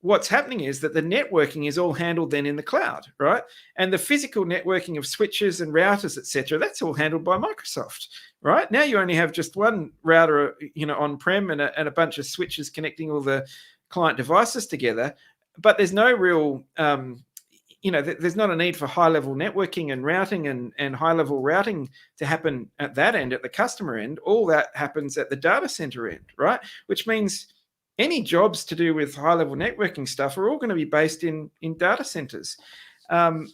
what's happening is that the networking is all handled then in the cloud, right? And the physical networking of switches and routers, etc., that's all handled by Microsoft, right? Now you only have just one router, on-prem and a bunch of switches connecting all the client devices together, but there's no real, there's not a need for high-level networking and routing and high-level routing to happen at that end, at the customer end. All that happens at the data center end, right? Which means any jobs to do with high-level networking stuff are all going to be based in data centers. So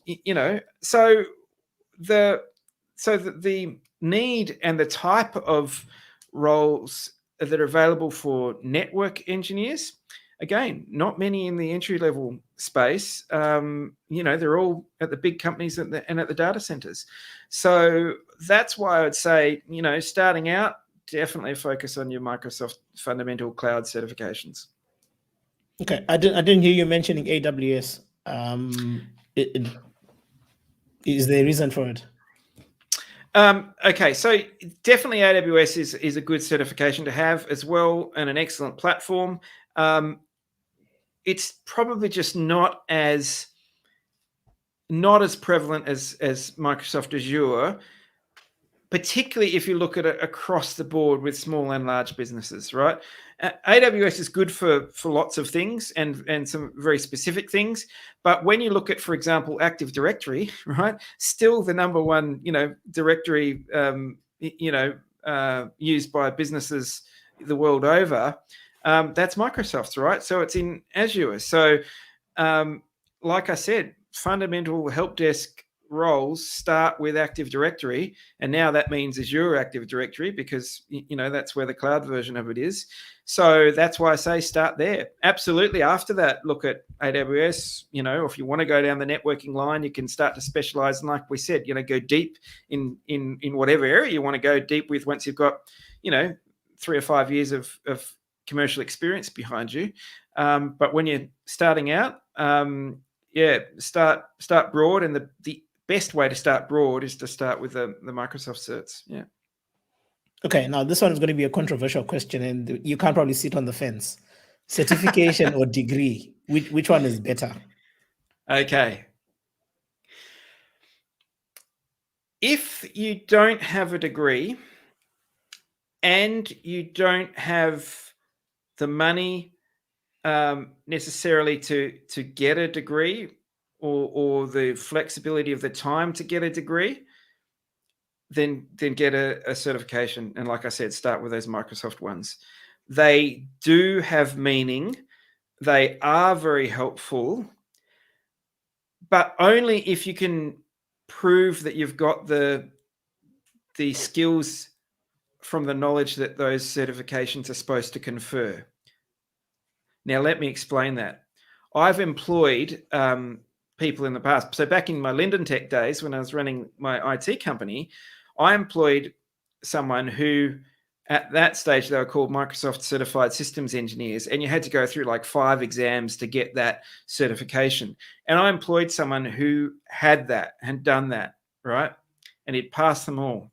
the need and the type of roles that are available for network engineers, again, not many in the entry-level space. They're all at the big companies and at the data centers. So that's why I would say, starting out, definitely focus on your Microsoft fundamental cloud certifications. Okay, I didn't hear you mentioning AWS. Is there a reason for it? Okay, so definitely AWS is a good certification to have as well, and an excellent platform. It's probably just not as prevalent as Microsoft Azure, particularly if you look at it across the board with small and large businesses, right? AWS is good for lots of things and some very specific things. But when you look at, for example, Active Directory, right, still the number one, directory, used by businesses the world over, that's Microsoft's, right? So it's in Azure. So like I said, fundamental help desk roles start with Active Directory, and now that means Azure Active Directory because that's where the cloud version of it is. So that's why I say start there. Absolutely. After that, look at AWS. If you want to go down the networking line, you can start to specialize, and like we said, go deep in whatever area you want to go deep with once you've got 3 or 5 years of commercial experience behind you. But when you're starting out, start broad, and the best way to start broad is to start with the Microsoft certs. Yeah. Okay, now this one is going to be a controversial question, and you can't probably sit on the fence. Certification or degree, which one is better? Okay. If you don't have a degree and you don't have the money necessarily to get a degree or the flexibility of the time to get a degree, then get a certification. And like I said, start with those Microsoft ones. They do have meaning. They are very helpful, but only if you can prove that you've got the skills from the knowledge that those certifications are supposed to confer. Now, let me explain that. I've employed people in the past. So back in my Linden Tech days, when I was running my IT company, I employed someone who, at that stage, they were called Microsoft Certified Systems Engineers, and you had to go through like 5 exams to get that certification. And I employed someone who had done that, right? And he'd passed them all.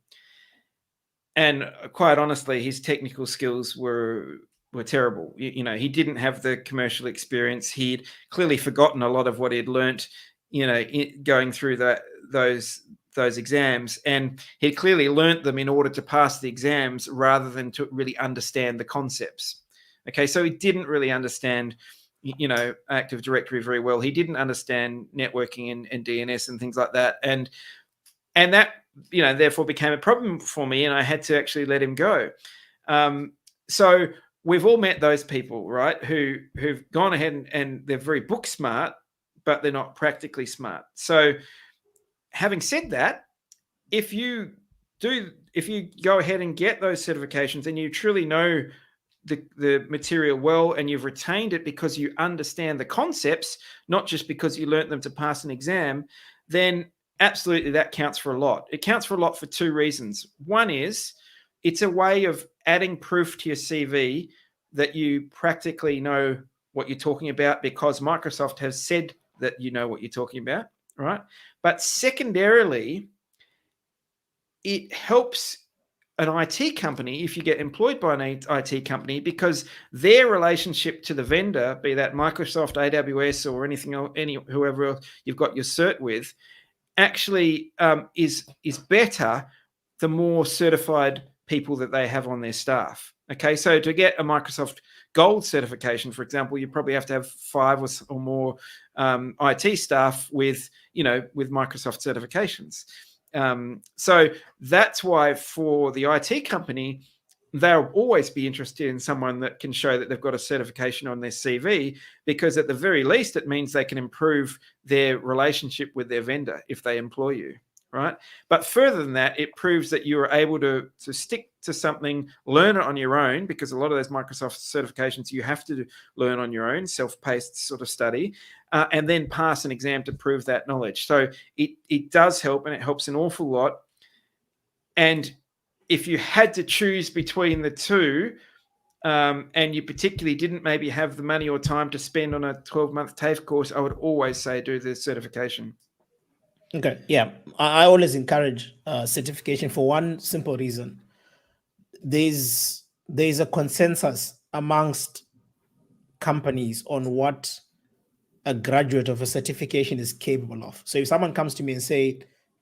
And quite honestly, his technical skills were terrible. He didn't have the commercial experience. He'd clearly forgotten a lot of what he'd learnt, going through those exams, and he clearly learnt them in order to pass the exams rather than to really understand the concepts. Okay, so he didn't really understand, Active Directory very well. He didn't understand networking and DNS and things like that, and that therefore became a problem for me, and I had to actually let him go. So we've all met those people, right, who've gone ahead and they're very book smart, but they're not practically smart. So having said that, if you go ahead and get those certifications and you truly know the material well, and you've retained it because you understand the concepts, not just because you learnt them to pass an exam, then absolutely that counts for a lot. It counts for a lot for two reasons. One is it's a way of adding proof to your CV that you practically know what you're talking about, because Microsoft has said that you know what you're talking about, right? But secondarily, it helps an IT company if you get employed by an IT company, because their relationship to the vendor, be that Microsoft, AWS, or whoever else you've got your cert with, actually is better the more certified people that they have on their staff. Okay, so to get a Microsoft Gold certification, for example, you probably have to have 5 or more IT staff with Microsoft certifications. So that's why for the IT company, they'll always be interested in someone that can show that they've got a certification on their CV, because at the very least, it means they can improve their relationship with their vendor if they employ you, right? But further than that, it proves that you are able to stick to something, learn it on your own, because a lot of those Microsoft certifications you have to learn on your own, self-paced sort of study, and then pass an exam to prove that knowledge. So it does help, and it helps an awful lot. And if you had to choose between the two, and you particularly didn't maybe have the money or time to spend on a 12-month TAFE course, I would always say do the certification. Okay, yeah. I always encourage certification for one simple reason. There's a consensus amongst companies on what a graduate of a certification is capable of. So if someone comes to me and say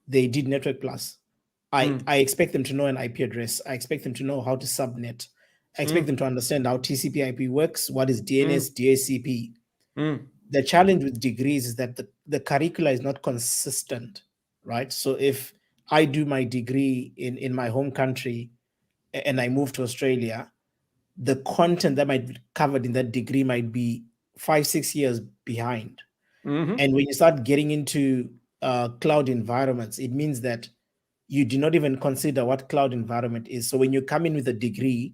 they did Network Plus, I expect them to know an IP address. I expect them to know how to subnet. I expect them to understand how TCP/IP works, what is DNS, DHCP. The challenge with degrees is that the curricula is not consistent, right? So if I do my degree in my home country and I move to Australia, the content that might be covered in that degree might be 5-6 years behind. And when you start getting into cloud environments, it means that you do not even consider what cloud environment is. So when you come in with a degree,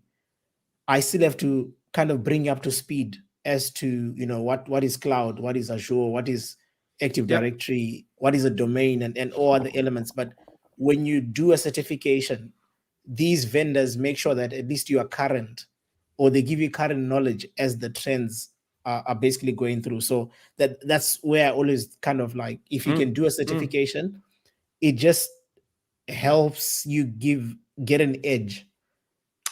I still have to kind of bring you up to speed as to what is cloud, what is Azure, what is Active Directory, what is a domain, and all other elements. But when you do a certification, these vendors make sure that at least you are current, or they give you current knowledge as the trends are basically going through. So that's where I always kind of like, if you can do a certification, it just helps you get an edge,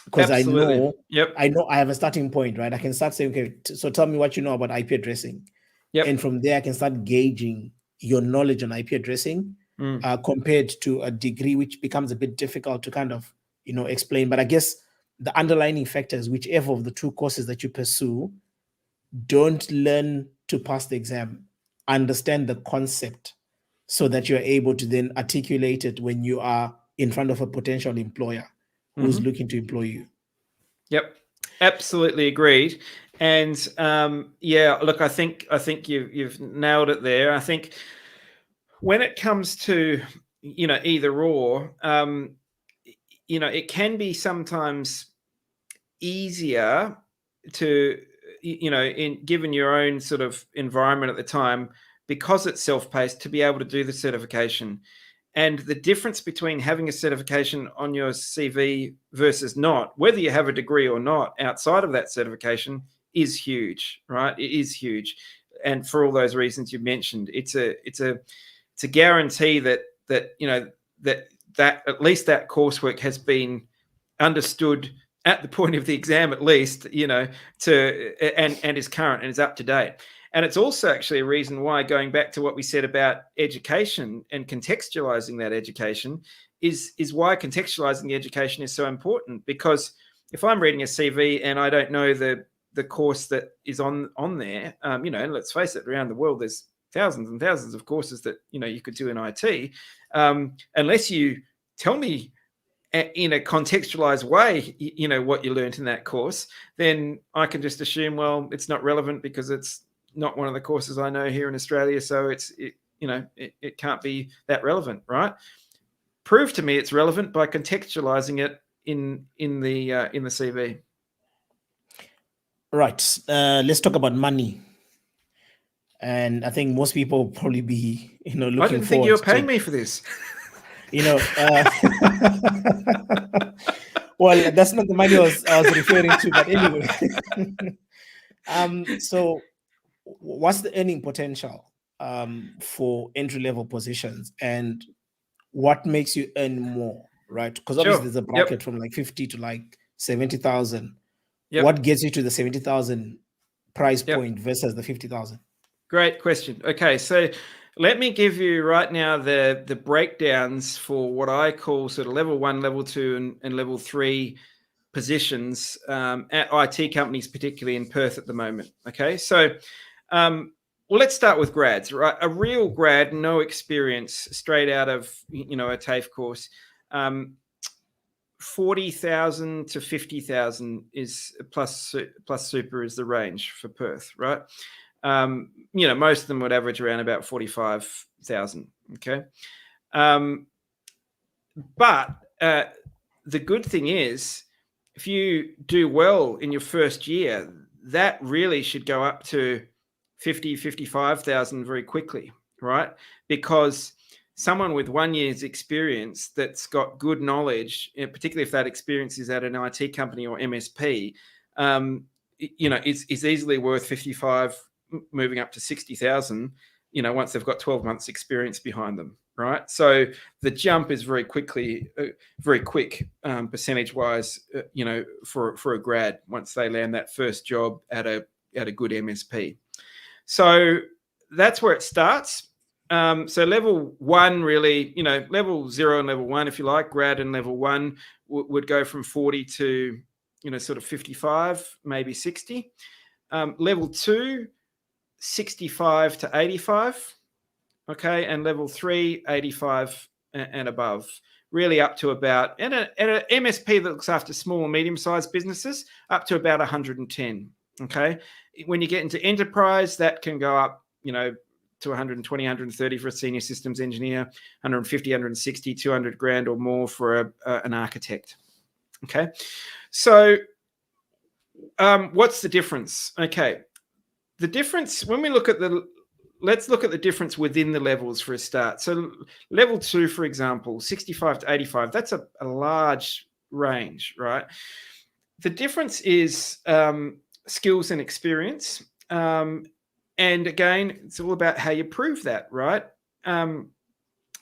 because I know I have a starting point, right? I can start saying, okay, so tell me what you know about IP addressing, and from there I can start gauging your knowledge on IP addressing compared to a degree, which becomes a bit difficult to kind of explain. But I guess the underlying factors, whichever of the two courses that you pursue, don't learn to pass the exam, understand the concept, so that you're able to then articulate it when you are in front of a potential employer who's looking to employ you. Yep, absolutely agreed. And look, I think you've nailed it there. I think when it comes to either or, it can be sometimes easier to given your own sort of environment at the time, because it's self-paced, to be able to do the certification. And the difference between having a certification on your CV versus not, whether you have a degree or not outside of that certification, is huge, right? It is huge. And for all those reasons you mentioned, it's a guarantee that at least that coursework has been understood at the point of the exam, at least, and is current and is up to date. And it's also actually a reason why, going back to what we said about education and contextualizing that education, is why contextualizing the education is so important. Because if I'm reading a CV and I don't know the course that is on there, and let's face it, around the world there's thousands and thousands of courses that you could do in IT, unless you tell me in a contextualized way, what you learned in that course, then I can just assume, well, it's not relevant because it's not one of the courses I know here in Australia, so it can't be that relevant, right? Prove to me it's relevant by contextualizing it in the CV. Right. Let's talk about money. And I think most people will probably be, looking forward. I didn't think you were paying me for this. Well, that's not the money I was referring to, but anyway. So what's the earning potential for entry-level positions, and what makes you earn more, right? Because obviously there's a bracket from like 50 to like 70,000. What gets you to the 70,000 price point versus the 50,000? Great question. Okay, so let me give you right now the breakdowns for what I call sort of level 1, level 2, and level 3 positions at IT companies, particularly in Perth at the moment. Okay, so well, let's start with grads, right? A real grad, no experience, straight out of a TAFE course, 40,000 to 50,000 is plus super is the range for Perth, right? Most of them would average around about 45,000. Okay, but the good thing is, if you do well in your first year, that really should go up to 50, 55,000 very quickly, right? Because someone with 1 year's experience that's got good knowledge, particularly if that experience is at an IT company or MSP, is easily worth 55, moving up to 60,000, once they've got 12 months experience behind them, right? So the jump is very quick percentage wise, for a grad once they land that first job at a good MSP. So that's where it starts. So level 1 really, level 0 and level 1, if you like, grad and level 1 would go from 40 to, sort of 55, maybe 60. Level 2, 65 to 85. Okay. And level 3, 85 and above, really up to about, and an MSP that looks after small and medium-sized businesses, up to about 110. Okay. When you get into enterprise, that can go up, to 120, 130 for a senior systems engineer, 150, 160, 200 grand or more for an architect. Okay. So what's the difference? Okay. The difference, when we look at let's look at the difference within the levels for a start. So level 2, for example, 65 to 85, that's a large range, right? The difference is skills and experience. And again, it's all about how you prove that, right?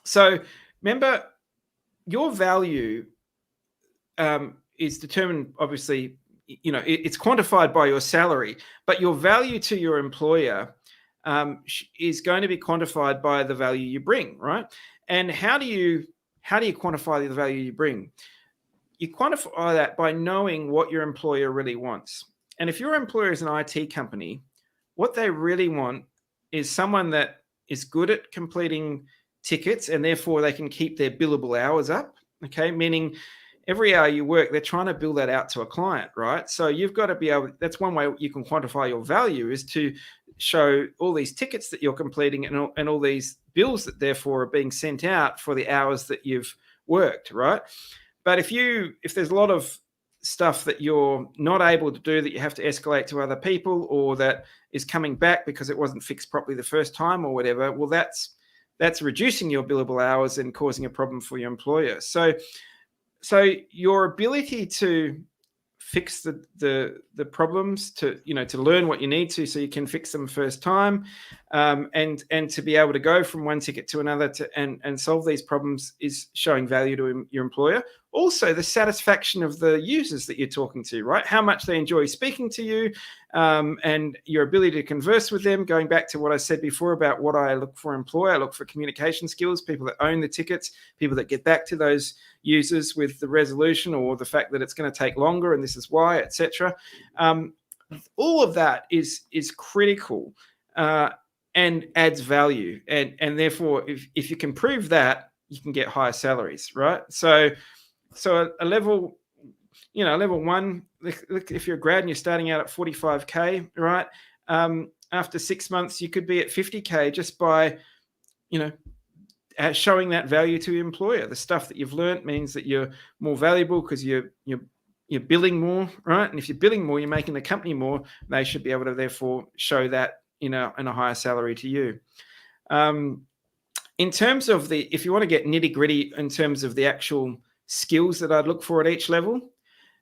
So remember, your value is determined, obviously, it's quantified by your salary, but your value to your employer is going to be quantified by the value you bring, right? And how do you quantify the value you bring? You quantify that by knowing what your employer really wants. And if your employer is an IT company, what they really want is someone that is good at completing tickets, and therefore they can keep their billable hours up. Okay, meaning every hour you work, they're trying to bill that out to a client, right? So you've got to be able, that's one way you can quantify your value, is to show all these tickets that you're completing and all these bills that therefore are being sent out for the hours that you've worked, right? But if there's a lot of stuff that you're not able to do, that you have to escalate to other people, or that is coming back because it wasn't fixed properly the first time or whatever, well, that's reducing your billable hours and causing a problem for your employer. So your ability to fix the problems, to learn what you need to so you can fix them first time, and to be able to go from one ticket to another and solve these problems, is showing value to your employer. Also, the satisfaction of the users that you're talking to, right? How much they enjoy speaking to you, and your ability to converse with them. Going back to what I said before about what I look for employer, I look for communication skills, people that own the tickets, people that get back to those users with the resolution, or the fact that it's going to take longer and this is why, etc. All of that is critical and adds value, and therefore, if you can prove that, you can get higher salaries, right? So a level, level 1, if you're a grad and you're starting out at 45K, right? after 6 months, you could be at 50K just by, showing that value to your employer. The stuff that you've learned means that you're more valuable because you're billing more, right? And if you're billing more, you're making the company more. They should be able to therefore show that in a higher salary to you. In terms of if you want to get nitty gritty in terms of the actual skills that I'd look for at each level,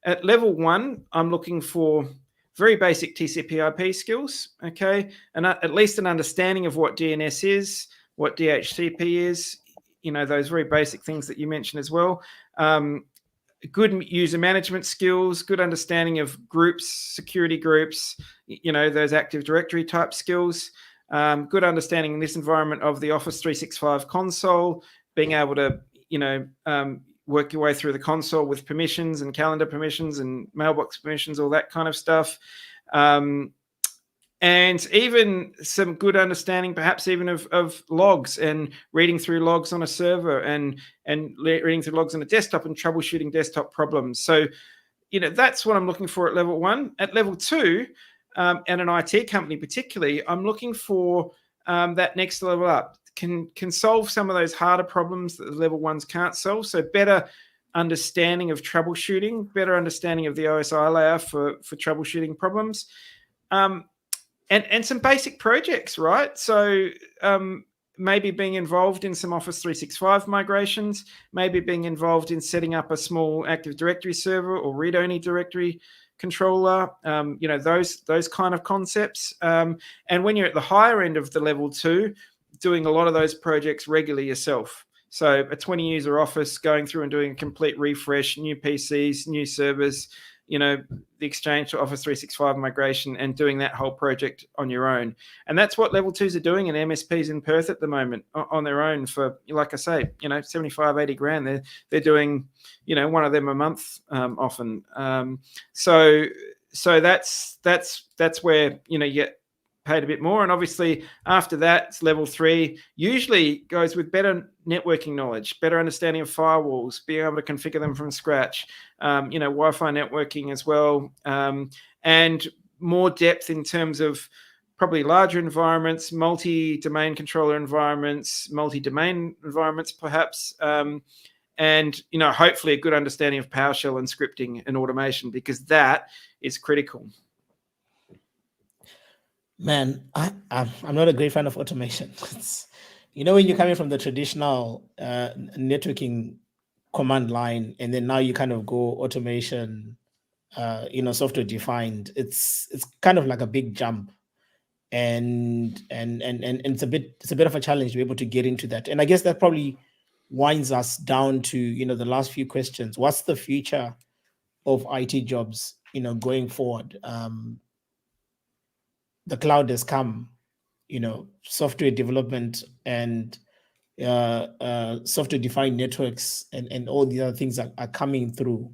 at level 1, I'm looking for very basic TCP/IP skills, okay, and at least an understanding of what DNS is, what DHCP is, those very basic things that you mentioned as well. Good user management skills, good understanding of groups, security groups, those Active Directory type skills, good understanding in this environment of the Office 365 console, being able to, work your way through the console with permissions and calendar permissions and mailbox permissions, all that kind of stuff. And even some good understanding, perhaps even of logs and reading through logs on a server and reading through logs on a desktop and troubleshooting desktop problems. So, that's what I'm looking for at level 1. At level 2, and an IT company particularly, I'm looking for that next level up. Can solve some of those harder problems that the level 1s can't solve. So better understanding of troubleshooting, better understanding of the OSI layer for troubleshooting problems. And some basic projects, right? So maybe being involved in some Office 365 migrations, maybe being involved in setting up a small Active Directory server or read-only directory controller, those kind of concepts. And when you're at the higher end of the level 2, doing a lot of those projects regularly yourself. So a 20-user office, going through and doing a complete refresh, new PCs, new servers, the Exchange to Office 365 migration, and doing that whole project on your own. And that's what level 2s are doing in MSPs in Perth at the moment on their own for, like I say, 75, 80 grand. They're doing, one of them a month often. So that's where, you get paid a bit more. And obviously after that, it's level 3, usually goes with better networking knowledge, better understanding of firewalls, being able to configure them from scratch, Wi-Fi networking as well, and more depth in terms of probably larger environments, multi-domain controller environments, multi-domain environments perhaps, and hopefully a good understanding of PowerShell and scripting and automation, because that is critical. Man, I'm not a great fan of automation. When you're coming from the traditional networking command line, and then now you kind of go automation, software defined. It's kind of like a big jump, and it's a bit of a challenge to be able to get into that. And I guess that probably winds us down to the last few questions. What's the future of IT jobs, going forward? The cloud has come, software development and software-defined networks and all the other things are coming through.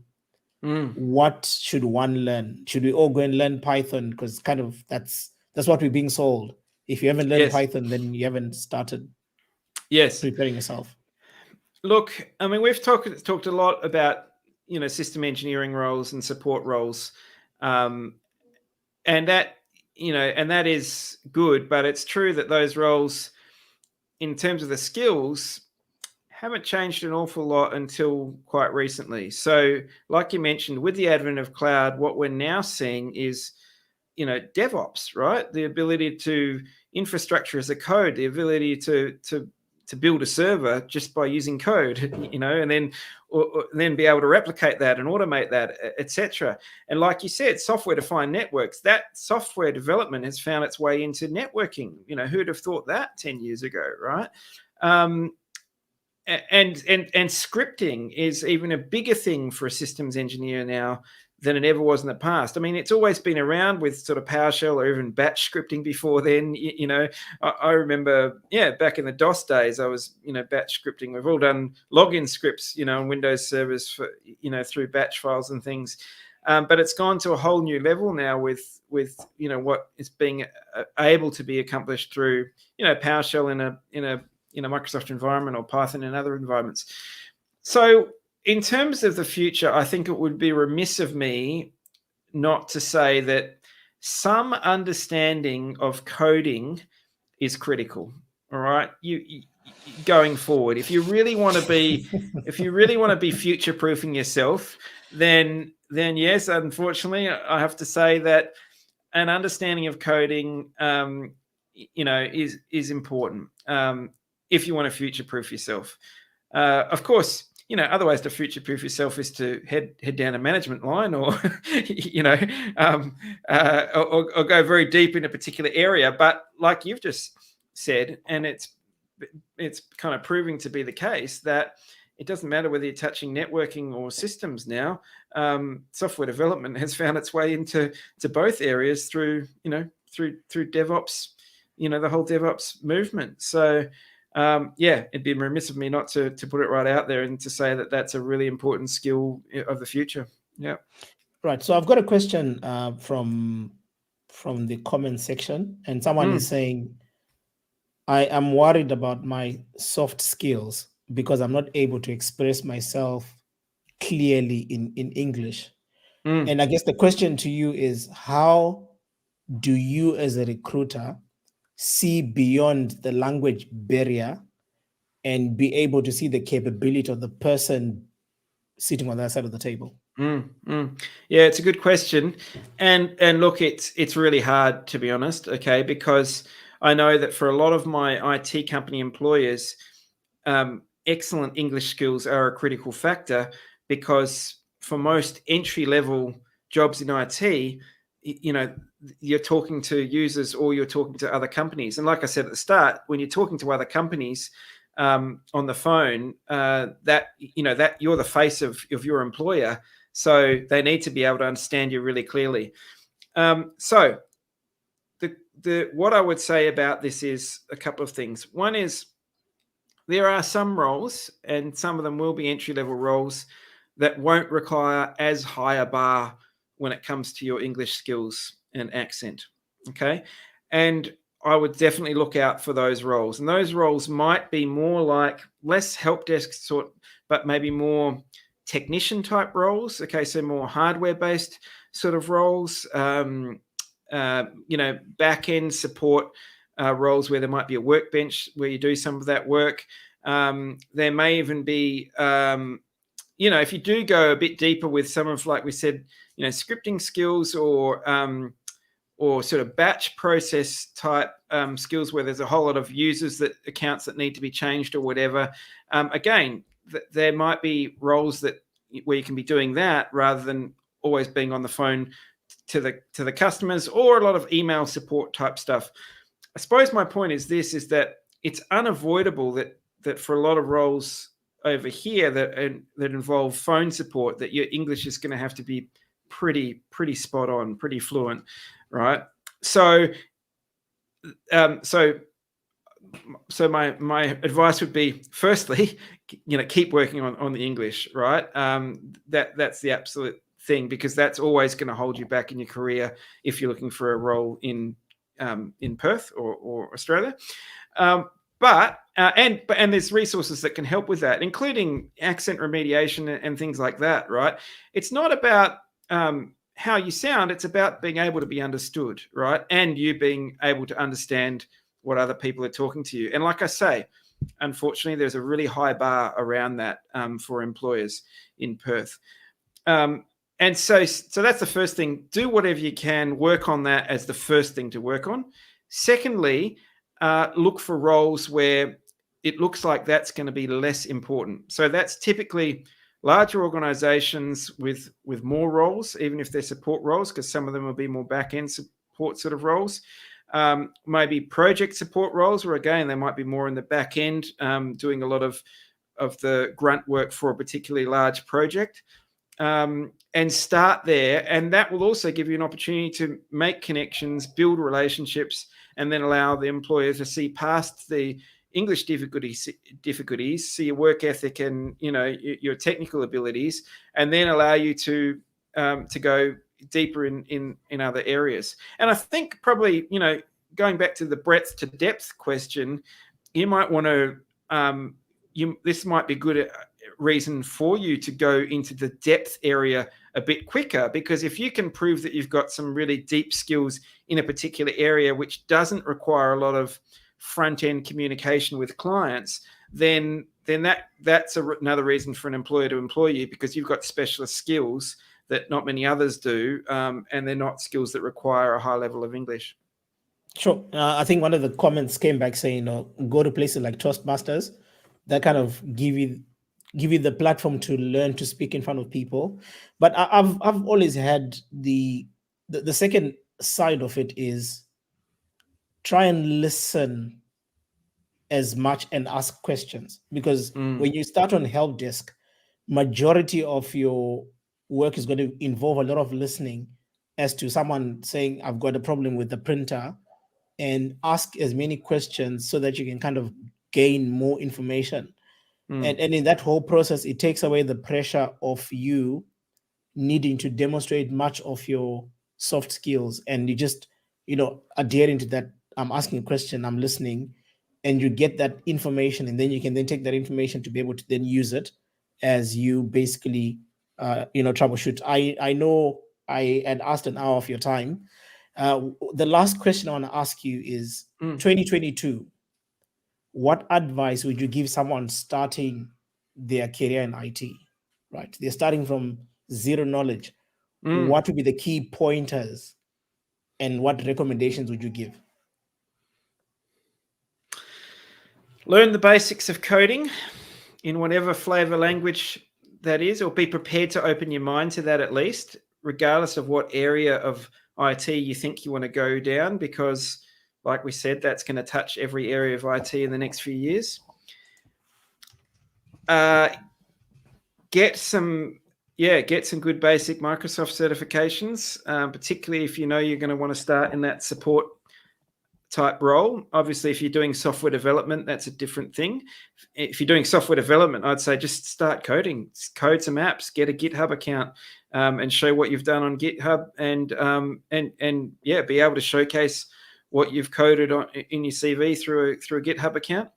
What should one learn? Should we all go and learn Python? Because kind of that's what we're being sold. If you haven't learned Python, then you haven't started preparing yourself. Look, I mean, we've talked a lot about, system engineering roles and support roles. And that, and that is good, but it's true that those roles, in terms of the skills, haven't changed an awful lot until quite recently. So like you mentioned, with the advent of cloud, what we're now seeing is, DevOps, right? The ability to infrastructure as a code, the ability to build a server just by using code, and then be able to replicate that and automate that, etc. And like you said, software-defined networks, that software development has found its way into networking. Who'd have thought that 10 years ago, right? And scripting is even a bigger thing for a systems engineer now than it ever was in the past. I mean, it's always been around with sort of PowerShell or even batch scripting before then. I remember, back in the DOS days, I was, batch scripting. We've all done login scripts, on Windows servers for, through batch files and things. But it's gone to a whole new level now with what is being able to be accomplished through, PowerShell in a Microsoft environment or Python in other environments. So in terms of the future, I think it would be remiss of me not to say that some understanding of coding is critical. All right, you going forward, if you really want to be future-proofing yourself, then yes, unfortunately, I have to say that an understanding of coding, is important if you want to future-proof yourself. Of course, other ways to future-proof yourself is to head down a management line, or or go very deep in a particular area. But like you've just said, and it's kind of proving to be the case, that it doesn't matter whether you're touching networking or systems now. Software development has found its way into both areas through DevOps, the whole DevOps movement. So it'd be remiss of me not to put it right out there and to say that that's a really important skill of the future. Yeah. Right. So I've got a question from the comment section, and someone is saying, I am worried about my soft skills because I'm not able to express myself clearly in English. And I guess the question to you is, how do you as a recruiter see beyond the language barrier and be able to see the capability of the person sitting on that side of the table? Yeah, it's a good question. And look, it's really hard, to be honest, okay, because I know that for a lot of my IT company employers, excellent English skills are a critical factor, because for most entry-level jobs in IT, you're talking to users or you're talking to other companies. And like I said at the start, when you're talking to other companies on the phone, that you're the face of your employer. So they need to be able to understand you really clearly. So what I would say about this is a couple of things. One is, there are some roles, and some of them will be entry-level roles, that won't require as high a bar when it comes to your English skills and accent. Okay. And I would definitely look out for those roles. And those roles might be more like less help desk sort, but maybe more technician type roles. Okay. So more hardware based sort of roles, back end support roles where there might be a workbench where you do some of that work. There may even be, if you do go a bit deeper with some of, like we said, scripting skills, or sort of batch process type skills where there's a whole lot of accounts that need to be changed or whatever. Again, there might be roles where you can be doing that rather than always being on the phone to the customers, or a lot of email support type stuff. I suppose my point is that it's unavoidable that for a lot of roles over here that involve phone support, that your English is going to have to be pretty spot on, pretty fluent, right? So my advice would be, firstly, keep working on the English, right? That's the absolute thing, because that's always going to hold you back in your career if you're looking for a role in Perth or Australia. But there's resources that can help with that, including accent remediation and things like that, right? It's not about how you sound, it's about being able to be understood, right? And you being able to understand what other people are talking to you. And like I say, unfortunately, there's a really high bar around that for employers in Perth. And so that's the first thing. Do whatever you can, work on that as the first thing to work on. Secondly, look for roles where it looks like that's going to be less important. So that's typically larger organizations with more roles, even if they're support roles, because some of them will be more back-end support sort of roles. Maybe project support roles, where again, they might be more in the back end, doing a lot of the grunt work for a particularly large project. And start there. And that will also give you an opportunity to make connections, build relationships, and then allow the employer to see past the English difficulties, see your work ethic and your technical abilities, and then allow you to go deeper in other areas. And I think probably going back to the breadth to depth question, you might want to this might be good reason for you to go into the depth area a bit quicker, because if you can prove that you've got some really deep skills in a particular area which doesn't require a lot of front-end communication with clients, then that's another reason for an employer to employ you, because you've got specialist skills that not many others do, and they're not skills that require a high level of English. Sure. I think one of the comments came back saying, go to places like Toastmasters that kind of give you the platform to learn to speak in front of people. But I've always had the second side of it is try and listen as much and ask questions, because when you start on help desk, majority of your work is going to involve a lot of listening as to someone saying, I've got a problem with the printer, and ask as many questions so that you can kind of gain more information. And in that whole process, it takes away the pressure of you needing to demonstrate much of your soft skills, and you just, adhering to that. I'm asking a question, I'm listening, and you get that information, and then you can then take that information to be able to then use it as you basically, troubleshoot. I know I had asked an hour of your time. The last question I want to ask you is 2022. What advice would you give someone starting their career in IT? Right, they're starting from zero knowledge. What would be the key pointers, and what recommendations would you give? Learn the basics of coding in whatever flavor language that is, or be prepared to open your mind to that at least, regardless of what area of IT you think you want to go down, because like we said, that's going to touch every area of IT in the next few years. Get some good basic Microsoft certifications, particularly if you know you're going to want to start in that support type role. Obviously, if you're doing software development, that's a different thing. If you're doing software development, I'd say just start coding, code some apps, get a GitHub account, and show what you've done on GitHub, and be able to showcase what you've coded in your CV through a GitHub account.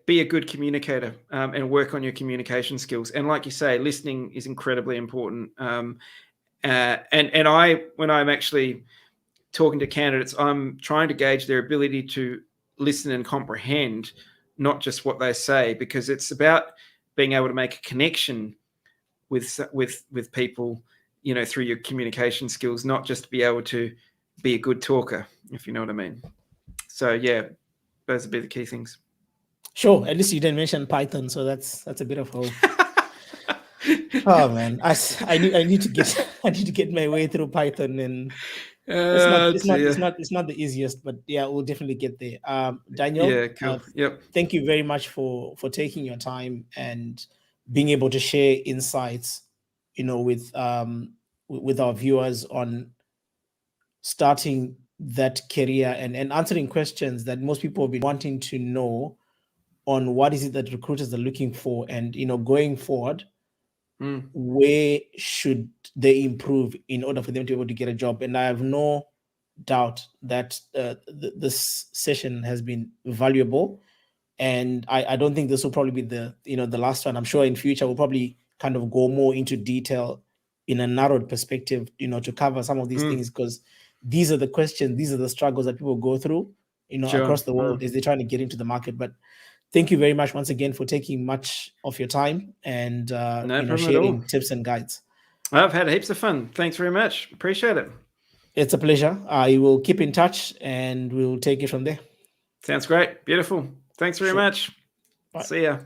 Be a good communicator, and work on your communication skills. And like you say, listening is incredibly important. When I'm actually talking to candidates, I'm trying to gauge their ability to listen and comprehend, not just what they say, because it's about being able to make a connection with people, through your communication skills, not just to be able to be a good talker, if you know what I mean. So those would be the key things. Sure. At least you didn't mention Python, so that's a bit of hope. Oh man, I need to get my way through Python, and it's not the easiest, but we'll definitely get there. Daniel, cool. Yep. Thank you very much for taking your time and being able to share insights, with our viewers on starting that career, and answering questions that most people have been wanting to know on what is it that recruiters are looking for, and going forward, where should they improve in order for them to be able to get a job. And I have no doubt that this session has been valuable, and I don't think this will probably be the last one. I'm sure in future we'll probably kind of go more into detail in a narrowed perspective, to cover some of these things, because these are the questions, these are the struggles that people go through, across the world as they're trying to get into the market. But thank you very much once again for taking much of your time and sharing tips and guides. I've had heaps of fun. Thanks very much. Appreciate it. It's a pleasure. I will keep in touch and we'll take it from there. Sounds great. Beautiful. Thanks very much. Bye. See ya.